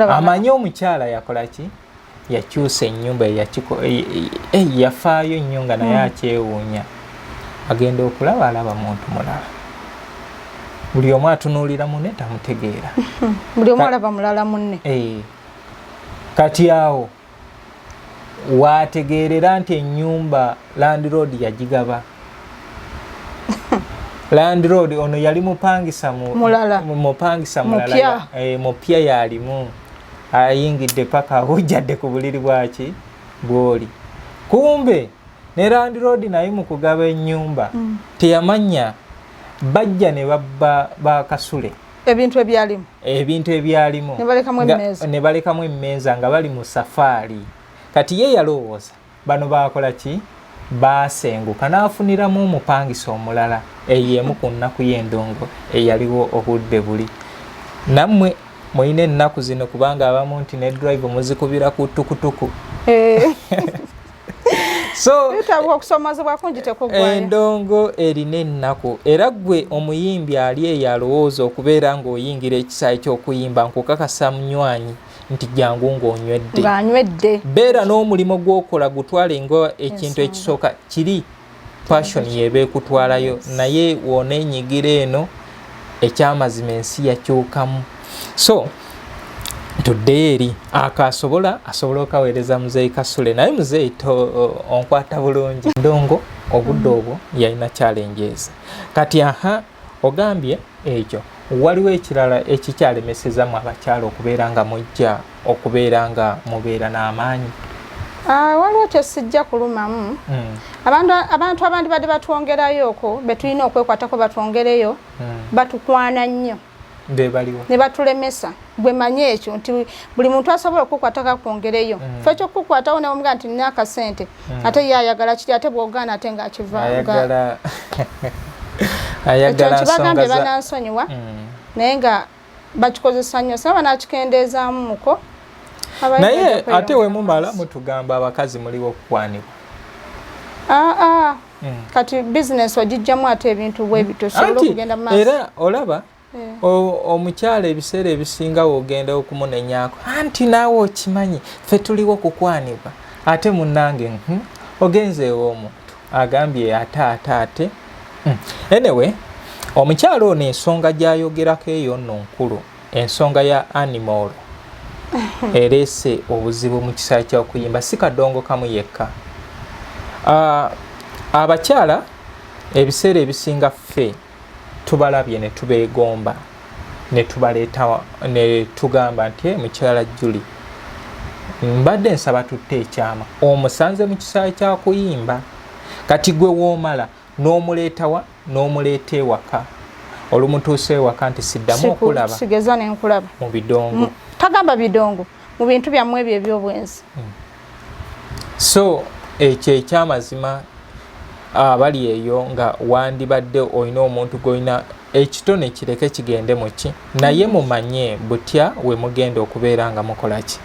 amanyi omukyala yakola ki yakyusa ennyumba yafaayo nnyo nga naye akyewuunya agenda okulaba alaba muntu mulala buli omu atunuulira munne tamutegeera buli omu alaba mulala munne kati awo waategeerera nti ennyumba landlord yagigaba landlord ono yali mupangisa mulala mupya yalimu ayingidde paka awujjadde ku buliri bwaki bwoli kumbe ne landlord naye mu kugaba ennyumba teyamanya bajja ne babba bakasule ebintu ebyalimu ne balekamu emmeeza nga bali mu safaari kati ye yalowooza bano bakola ki baasenguka n'afuniramu omupangisa omulala ey'emu ku nnaku y'endongo eyaliwo obudde buli nammwe mulina ennaku zino kubanga abamu nti ne drive muzikubira ku tukutuku so endongo erina ennaku era gwe omuyimbi ali eyo alowooza okubeera ng'oyingira ekisaayi ky'okuyimba nkukakasa munywanyi nti jjangu ng'onywedde beera n'omulimo gw'okola gutwale nga ekintu ekisooka kiri passion yeba ekutwalayo naye wooneenyigira eno ekyamazima ensi yakyukamu so tudde eri asobola okaweereza muzeeyi Kasule naye muzeeyi onkwata bulungi ndongo obudde obwo yalina challenges kati ogambye ekyo waliwo ekirala ekikyalemeseza mu abakyala okubeera nga mujja okubeera nga mubeera n'amaanyi waliwo kyesijja kulumamu abantu abandi badde batwongerayooko betulina okwekwatako batwongereyo batukwana nnyo bebaliwo ne batulemesa bwe manye ekyo nti buli muntu asobola okukwatako akwongereyo fe ekyokukwatawo newomuga nti nina akasente ate ye ayagala kiri ate bwogaana ate ngaakivanga ekyo nkibagambye banansonyiwa naye nga bakikozesa nnyo saba nakikendeezaamu muko naye ate wemumala mutugamba abakazi muliwo okukwanibwa kati bizinesi ogijjamu ate ebintu bwebito osobola okugenda mu maaso era olaba omukyala ebiseera ebisinga wogenda okumunenyaako anti naawe okimanyi ffe tuliwo okukwanibwa ate munnange ogenzeewo omuntu agambye ate anyway omukyala ono ensonga gy'ayogerako eyo nno nkulu ensonga ya animal erese obuzibu mu kisaawe ky'okuyimba si Kadongokamu yekka. Abakyala ebiseera ebisinga ffe tubalabye ne tubeegomba ne tubaleeta ne tugamba nti mukyala Julie mbadde nsaba tutte ekyama omusanze mu kisaawe kya kuyimba kati gwe woomala n'omuleetawa n'omuleeta ewaka olumutuusa ewaka nti siddamu okulaba sigeza nenkulaba mu bidongo tagamba bidongo mu bintu byammwe ebyo ebyobwenzi. So ekyo ekyamazima abali eyo nga wandibadde olina omuntu gw'olina ekitone kireke kigende muki naye mumanye butya we mugenda okubeera nga mukola ki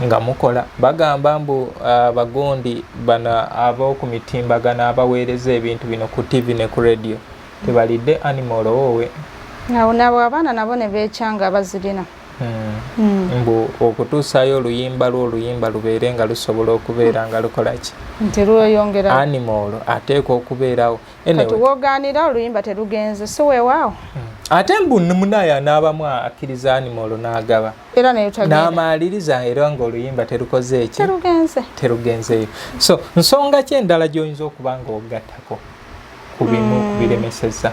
nga mukola bagamba mbu abagondi bana ab'oku mitimbagano abaweereza ebintu bino ku TV ne ku radio tebalidde animal wowe nabo abaana nabo ne beekyanga bazirina mbu okutuusayo oluyimba lubeere nga lusobola okubeera nga lukola ki nti lweyongera animal ateekwa okubeerawo kati wogaanira oluyimba terugenze si weewaawo ate mbu munaye anaabamu akkiriza animal n'agaba era n'amaaliriza era ng'oluyimba terukoze eki terugenzeeyo. So nsonga ki endala gy'oyinza okuba ng'ogattako ku bimu biremeseza?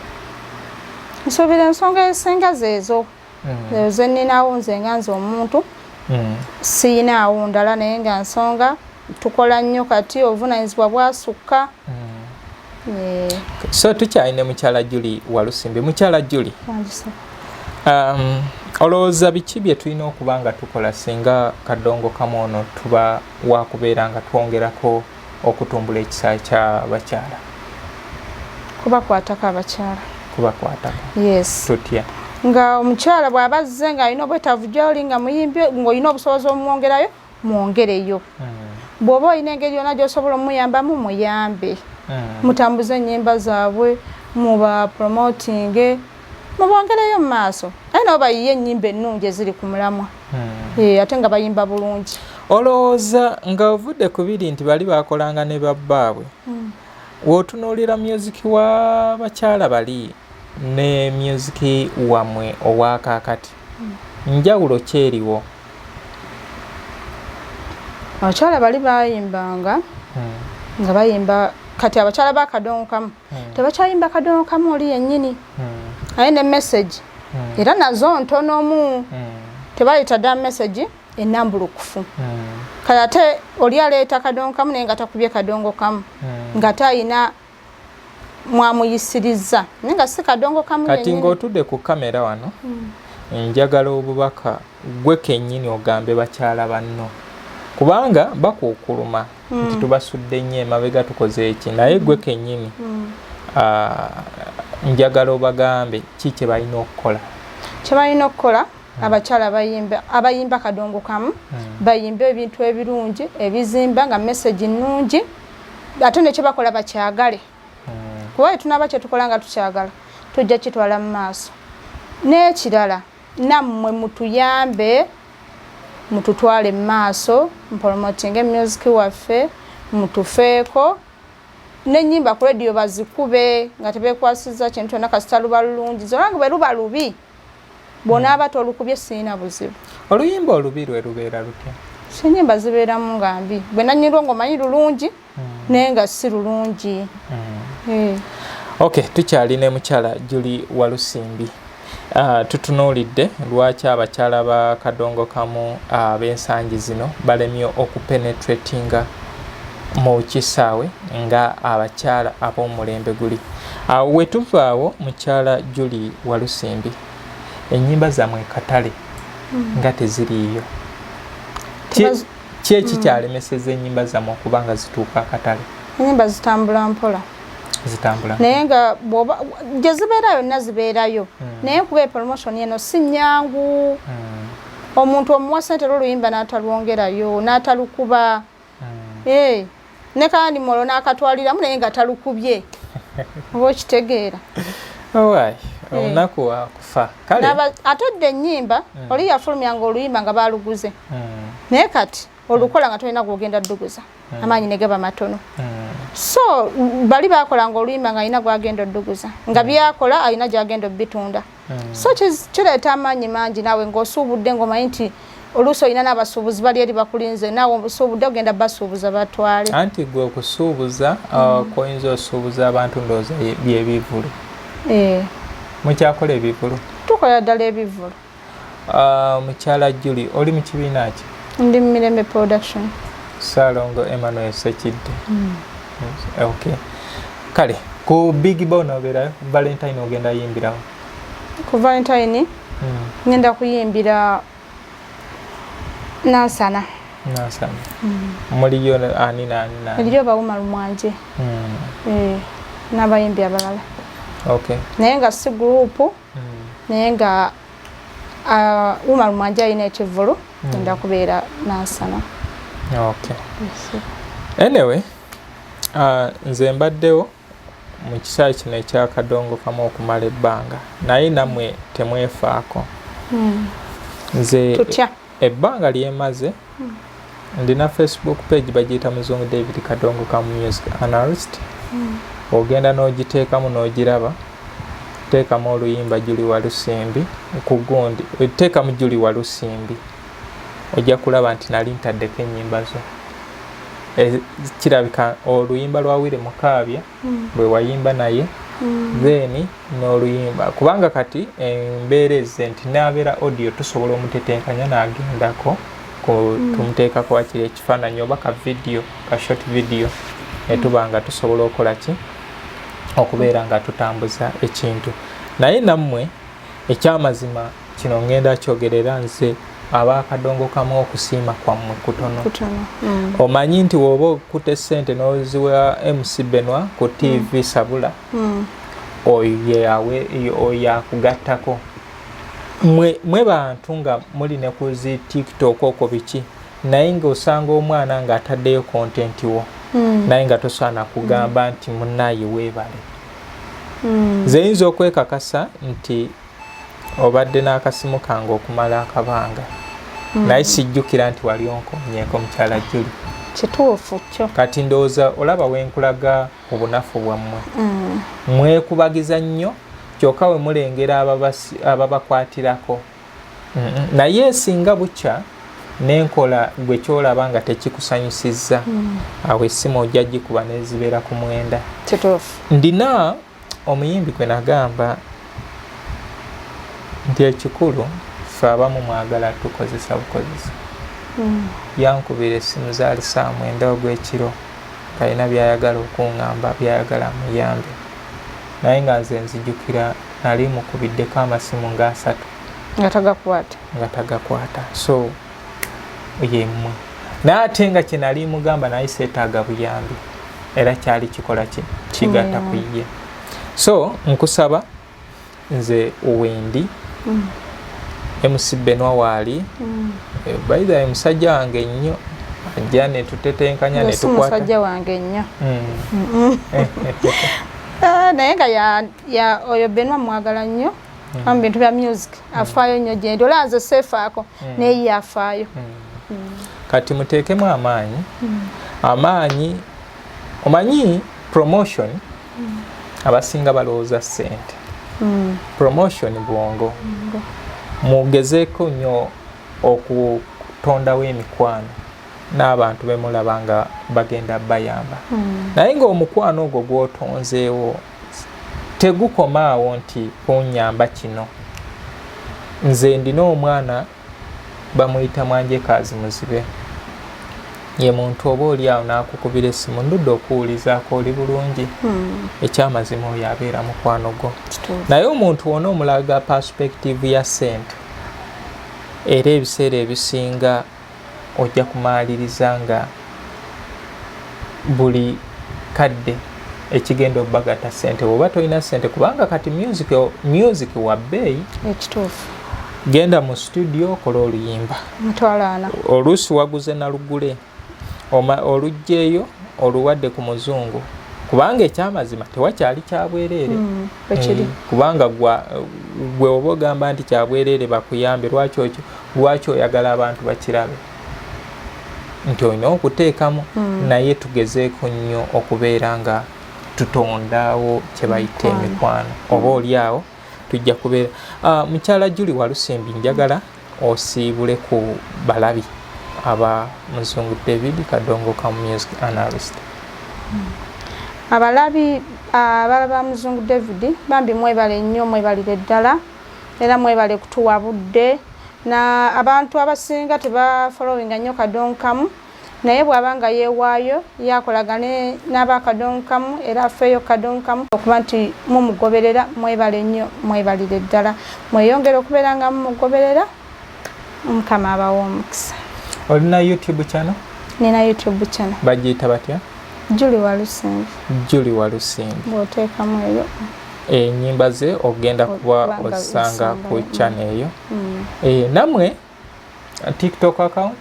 nsuubira ensonga ezisinga zeezo ze nninawo nze nga nze omuntu siyinaawo ndala naye nga nsonga tukola nnyo kati obuvunanyizibwa bwasukka. So tukyalina mukyala Julie Walisimbi. Mukyala Julie, olowooza biki bye tulina okuba nga tukola singa Kadongokamu ono tuba wakubeera nga twongerako okutumbula ekisaawe ky'abakyala? Kubakwatako abakyala. Kubakwatako? Yes. Tutya? Nga omukyala bw'aba azze ng'alina obwetaavu gy'oli nga muyimbi ng'olina obusobozi omwongerayo mwongereyo. Bw'oba olina engeri yonna gy'osobola omuyambamu muyambe. Mutambuze ennyimba zaabwe muba promoting mubongereyo mu maaso aye nabo bayiye ennyimba ennungi eziri ku mulamwa ate nga bayimba bulungi. Olowooza nga ovudde ku biri nti bali bakolanga ne babbaabwe w'otunuulira myuziki wa bakyala bali ne myuziki wamwe owakaakati njawulo ki eriwo? Abakyala bali bayimbanga nga bayimba kati abakyala ba Kadongokamu tebakyayimba Kadongokamu oli yennyini aye ne message era nazo ntonomu tebayita dda message ennambulukufu kati ate oli aleeta Kadongokamu naye nga takubye Kadongokamu nga tayina mwamuyisiriza naye nga si Kadongokamu kati ng'otudde ku kamera wano njagala obubaka gwe kennyini ogambe bakyala banno kubanga bakuukuluma nti tubasudde nnyo emabega tukoze eki naye gwe kennyini njagala obagambe ki kye balina okukola. Kye balina okukola abakyala abayimba Kadongokamu bayimba ebintu ebirungi ebizimba nga message nnungi ate nekye bakola bakyagale kuba tunaba kye tukola nga tukyagala tujja kitwala mu maaso. N'ekirala nammwe mutuyambe mututwale mu maaso mupromotinge music waffe mutufeeko n'ennyimba ku radio bazikube nga tebeekwasiza kintu kyonna kasita luba lulungi zolanga bwe luba lubi bw'onaaba tolukubye siina buzibu. Oluyimba olubi lwe lubeera lutya? Ennyimba zibeeramu nga mbi bwe nanyirwa ng'omanyi lulungi naye nga si lulungi. Okay, tukyalina mukyala Julie Walisimbi. Tutunuulidde lwaki abakyala ba Kadongokamu ab'ensangi zino balemye okupenetratinga mu kisaawe nga abakyala ab'omulembe guli. We tuvaawo mukyala Julie Walisimbi ennyimba zammwe katale nga teziriiyo. Ki ekikyalemeseza ennyimba zammwe okuba nga zituuka akatale? Ennyimba zitambula mpola. Naye nga gye zibeerayo yonna zibeerayo naye kuba promotion eno si nnyangu omuntu omuwa ssente oluyimba n'atalwongerayo n'atalukuba ne kandi molo n'akatwaliramu naye nga talukubye oba okitegeera olunaku wakufa atodde ennyimba oli yafulumyanga oluyimba nga baaluguze naye kati olukola nga tolina gwogenda dduguza amaanyi ne gaba matono. So bali bakolanga oluyimba nga alina gwagenda odduguza nga byakola alina gyagenda obitunda so kireeta amaanyi mangi naawe ng'osuubudde ng'omanyi nti oluusi olina n'abasuubuzi bali eri bakulinze naawe osuubudde ogenda basuubuza batwale anti gwe okusuubuza koyinza osuubuza abantu ndowooza byebivulu mukyakola ebivulu tukola ddala ebivulu mukyala Julie oli mu kibiina ki ndi mu Mirembe production Salongo Emmanuel Sekidde okay kale ku big bon obeerayo Valentine ogenda yimbirawo ku Valentine ngenda kuyimbira Nansana muliyo ani eriyo bawuma lumwanje n'abayimbi abalala okay naye nga si gurupu naye nga wuma lumwanje alina ekivulu ngenda kubeera Nansana okay anyway nze mbaddewo mu kisaawe kino ekya Kadongokamu okumala ebbanga naye nammwe temwefaako nze tutya ebbanga lyemaze ndina Facebook page bagiyita Muzungu David Kadongokamu Music Analyst ogenda n'ogiteekamu n'ogiraba teekamu oluyimba Juli Walisimbi ku gundi teekamu Juli Walisimbi ojja kulaba nti nali ntaddeko ennyimba zo kirabika oluyimba lwawire mukaabya bwe wayimba naye then n'oluyimba kubanga kati embeera ezze nti nabeera audio tusobola omutetenkanya n'agendako tumuteekako wakiri ekifaananyi oba ka video ka short video netuba nga tusobola okukola ki okubeera nga tutambuza ekintu naye nammwe ekyamazima kino ngenda kyogerera nze abakadongokamu okusiima kwammwe kutono omanyi nti woba okute ssente n'oziwa MC Benwa ku TV Sabula oyo yakugattako mwe bantu nga muli ne ku zi TikTok okwo biki naye ng'osanga omwana ng'ataddeyo content wo naye nga tosaana kugamba nti munnaye weebale nze yinza okwekakasa nti obadde n'akasimu kange okumala akabanga naye sijjukira nti wali onkomyeeko mukyala Julie kituufu kyo kati ndowooza olaba wenkulaga obunafu bwammwe mwekubagiza nnyo kyokka we mulengera ababakwatirako naye singa bukya nenkola gwe kyolaba nga tekikusanyusizza awo essimu ojja gikuba nezibeera ku mwenda ndina omuyimbi kwe nagamba nti ekikulu ffe abamu mwagala tukozesa bukozesa yankubira essimu zaali 9:00 ogw'ekiro kalina byayagala okuŋŋamba byayagala muyambe naye nga nze nzijukira nali mukubiddeko amasimu nga 3 nga tagakwata so yemmwe naye ate nga kye nali mugamba naye seetaaga buyambi era kyali kikola kigatta ku ye so nkusaba nze Uwendi MC Benwa waali by the way musajja wange nnyo ajja ne tutetenkanya ne tukwata musajja wange nnyo naye nga ya oyo Benwa mwagala nnyo mu bintu bya music afaayo nnyo gye ndi olanze seefaako naye yafaayo kati muteekemu amaanyi omanyi promotion abasinga balowooza ssente promotion bwongo mugezeeko nnyo okutondawo emikwano n'abantu bemulaba nga bagenda bayamba naye ng'omukwano ogwo gwotonzeewo tegukomaawo nti kunyamba kino nze ndina omwana bamuyita Mwanjekaazi Muzibe ye muntu oba oli awo n'akukubira essimu ndudde okuwulizaako oli bulungi ekyamazima oyo abeera mukwano gwo naye omuntu wona omulaga perspective ya ssente era ebiseera ebisinga ojja kumaaliriza nga buli kadde ekigenda obagata ssente bw'oba tolina ssente kubanga kati music wa bbeeyi ekituufu genda mu studio okola oluyimba mutwalana oluusi waguze na lugule olugjeeyo oluwadde ku muzungu kubanga ekyamazima tewakyali kyabwereere kubanga gwe oba ogamba nti kyabwereere bakuyambe lwaki oyagala abantu bakirabe nti olina okuteekamu naye tugezeeko nnyo okubeera nga tutondawo kye bayita emikwano oba oli awo tujja kubeera mukyala Julie Walisimbi njagala osiibule ku balabi aba Muzungu David Kadongokamu music analyst. Abalabi abalaba Muzungu David bambi mwebale nnyo mwebalire ddala era mwebale kutuwa budde na abantu abasinga teba following nnyo Kadongokamu naye bwabanga yeewaayo yakolagane n'aba Kadongokamu era afeeyo Kadongokamu okuba nti mumugoberera mwebale nnyo mwebalire ddala mweyongere okubeera nga mumugoberera Mukama abawa omukisa. Olina YouTube channel? Nina YouTube channel. Bagiyita batya? Julie Walisimbi. Julie Walisimbi. Bw'oteekamu eyo. Ennyimba ze ogenda kuba osanga ku channel eyo. Namwe TikTok account?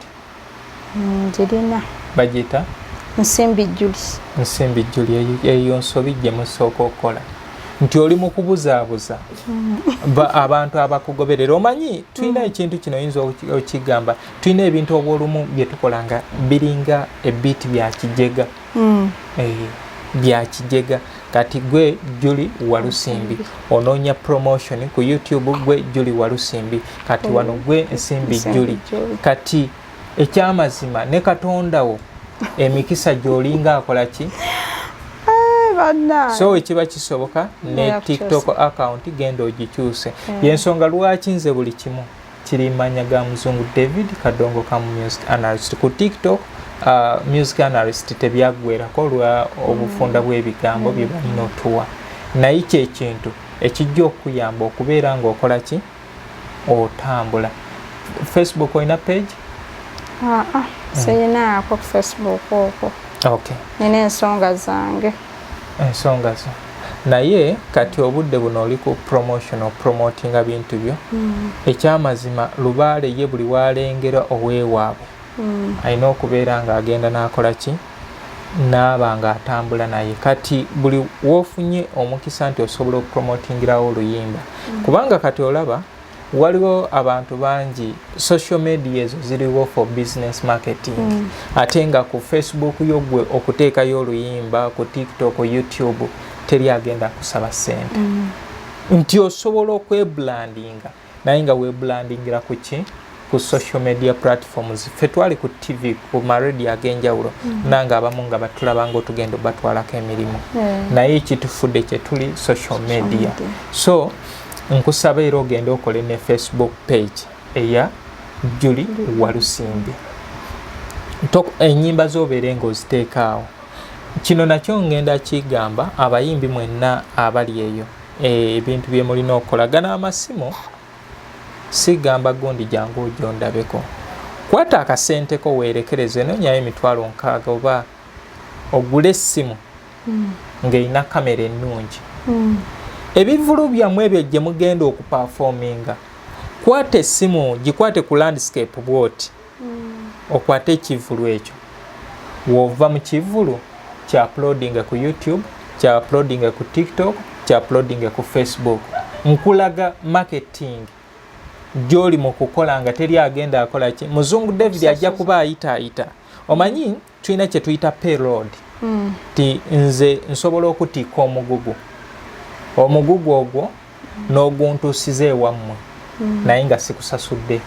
Njirina. Bagiyita? Nsimbi Julie. Nsimbi Julie eyo nsobi gye musooka okukola. Nti oli mu kubuzaabuza abantu abakugoberera. Omanyi tulina ekintu kino oyinza okigamba tulina ebintu obwolumu bye tukola nga biringa ebiti bya kijega bya kijega kati gwe Julie Walisimbi onoonya promotion ku YouTube gwe Julie Walisimbi kati wano gwe Nsimbi Julie kati ekyamazima ne Katondawo emikisa gy'olinga akola ki so ekiba kisoboka ne TikTok account genda ogikyuse yensonga lwaki nze buli kimu kiri manya ga Muzungu David Kadongokamu music analyst ku TikTok music analyst tebyagwerako lwa obufunda bw'ebigambo bye balina otuwa naye kyekintu ekijja okuyamba okubeera ng'okola ki otambula. Facebook olina page? Siyinaako ku Facebook okwo. Okay. Nina ensonga zange. Ensonga zo naye kati obudde buno oli ku promotional promotinga bintu byo ekyamazima lubaale ye buli walengera oweewaabwe alina okubeera ng'agenda n'akola ki n'aba ng'atambula naye kati buli woofunye omukisa nti osobola okupromotingirawo oluyimba kubanga kati olaba waliwo abantu bangi social media ezo ziriwo for business marketing ate nga ku Facebook yogwe okuteekayo oluyimba ku TikTok YouTube teri agenda kusaba ssente nti osobola okwebrandinga naye nga webrandingira ku ki ku social media platforms ffe twali ku TV ku maradio ag'enjawulo nanga abamu nga batulaba ng'otugenda batwalako emirimu naye ekitufudde kye tuli social media so nkusaba era ogenda okole ne Facebook page eya Julie Walisimbi ennyimba z'obeere ng'oziteekaawo kino nakyo ngenda kigamba abayimbi mwenna abali eyo ebintu bye mulina okukolagana amasimu sigamba gundi jangu ojjo ndabeko kwata akasenteko weerekereze nonyayo emitwalo 6 oba ogule essimu ng'erina kamera ennungi ebivulu byammwe ebyo gye mugenda okupafominga kwata essimu gikwate ku landscape bwoti okwate ekivulu ekyo wova mu kivulu kya uploadinga ku YouTube kya uploadinga ku TikTok kya uploadinga ku Facebook nkulaga marketing gy'oli mu kukola nga teri agenda akola ki Muzungu David ajja kuba ayita omanyi tulina kye tuyita payload ti nze nsobola okutika omugugu ogwo n'oguntuusiza ewammwe naye nga sikusasudde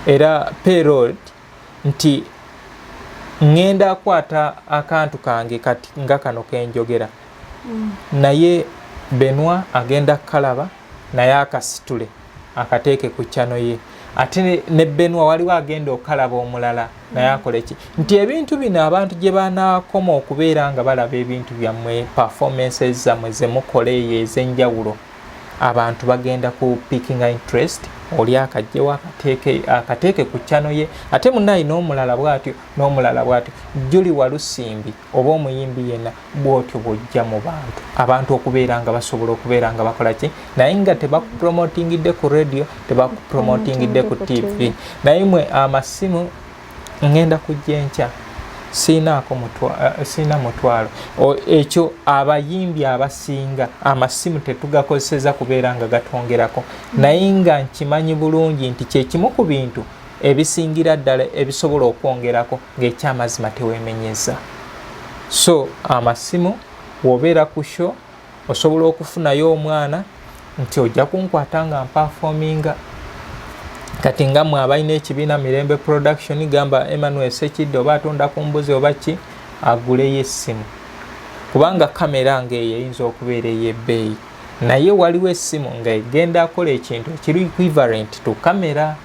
era payload nti ngenda akwata akantu kange kati nga kano kenjogera naye Benwa agenda kalaba naye akasitule akateeke ku channel ye ate ne Benwa waliwo agenda okalaba omulala naye akole ki nti ebintu bino abantu gye banaakoma okubeera nga balaba ebintu byammwe performances zammwe ze mukola eyo ez'enjawulo abantu bagenda ku picking interest oli akajjewo akateeke ku channel ye ate munnayi n'omulala bw'atyo Julie Walisimbi oba omuyimbi yenna bw'otyo bw'ojja mu abantu okubeera nga basobola okubeera nga bakola ki naye nga tebakupromotingidde ku radio tebakupromotingidde ku TV naye mwe amasimu ngenda kujja enkya sina mutwalo ekyo abayimbi abasinga amasimu tetugakozeseza kubeera nga gatwongerako naye nga nkimanyi bulungi nti kyekimu ku bintu ebisingira ddala ebisobola okwongerako ng'ekyamazima teweemenyeza so amasimu wobeera ku show osobola okufunayo omwana nti ojja kunkwata nga mpafominga. Kati nga mmwe abalina ekibiina Mirembe Production gamba Emmanuel Sekidde oba atunda ku mbuzi oba ki aguleyo essimu, kubanga kamera ng'eyo eyinza okubeera ey'ebbeeyi, naye waliwo essimu nga egenda akola ekintu ekiri equivalent to kamera.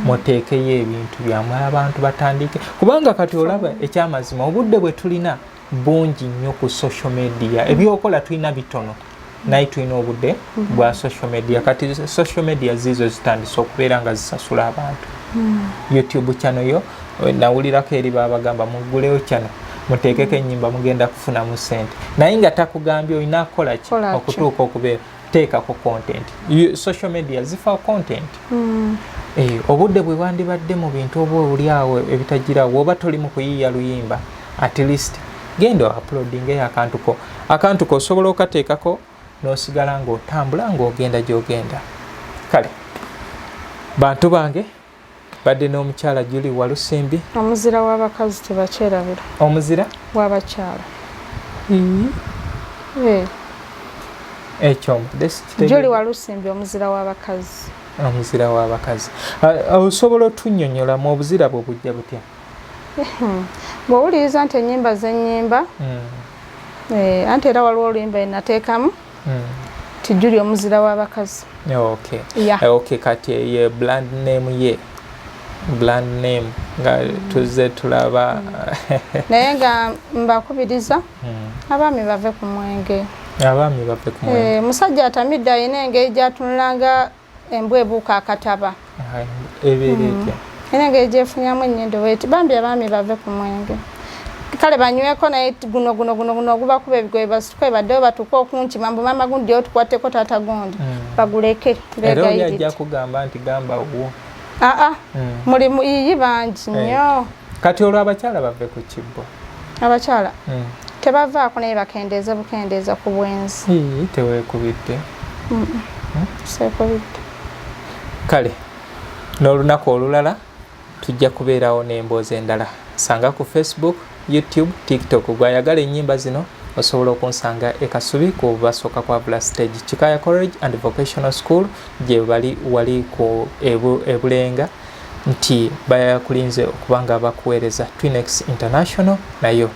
Muteekeyo ebintu byammwe abantu batandike, kubanga kati olaba ekyamazima obudde bwe tulina bungi nnyo ku social media, ebyokola tulina bitono naye tulina obudde bwa social media. Kati social media zizo zitandise okubeera nga zisasula abantu. YouTube channel yo nawulirako eri babagamba muguleyo channel muteekeko ennyimba mugenda kufunamu ssente, naye nga takugambye olina kukola ki okutuuka okubeera teekako content. Social media zifa content. Obudde bwe wandibadde mu bintu oba oli awo ebitagirawo oba toli mu kuyiiya luyimba, at least genda uploadingeyo akantuko osobola okateekako n'osigala ng'otambula ng'ogenda gy'ogenda. Kale bantu bange badde n'omukyala Julie Walisimbi. Omuzira w'abakazi tebakyerabira. Omuzira w'abakyala. Ekyo Julie Walisimbi omuzira w'abakazi. Omuzira w'abakazi. Osobola otunnyonnyola mu obuzira bwe bujja butya? Bw'owuliriza nti ennyimba z'ennyimba anti era waliwo oluyimba enateekamu ti Julie omuzira w'abakazi. Okay, kati ye brand name nga tuzze tulaba naye nga mbakubiriza abaami bave ku mwenge. Abaami bave ku mwenge. Musajja atamidde alina engeri gy'atunulanga embwa ebuuka akataba. Ebeeretya. Era engeri gyefunyamu ennyindo bweti bambi abaami bave ku mwenge. Kale banyweko naye guno gubakuba ebigoye basituke baddeyo batuuke okunkima mbu maama gundi otukwateko taata gundi baguleke era oli ajja kugamba nti gamba wo. Mulimu iyi bangi nnyo. Kati olwo abakyala bave ku kibbo. Abakyala tebavaako naye bakendeeza bukendeeza ku bwenzi. Teweekubidde. Seekubidde. Kale n'olunaku olulala tujja kubeerawo n'emboozi endala. Sanga ku Facebook, YouTube, TikTok. Gwayagala ennyimba zino osobola okunsanga e Kasubi ku Basookakwavula stage Kikaya College and Vocational School gye bali wali ku ebulenga nti bayakulinze okubanga bakuweereza Twinex International nayo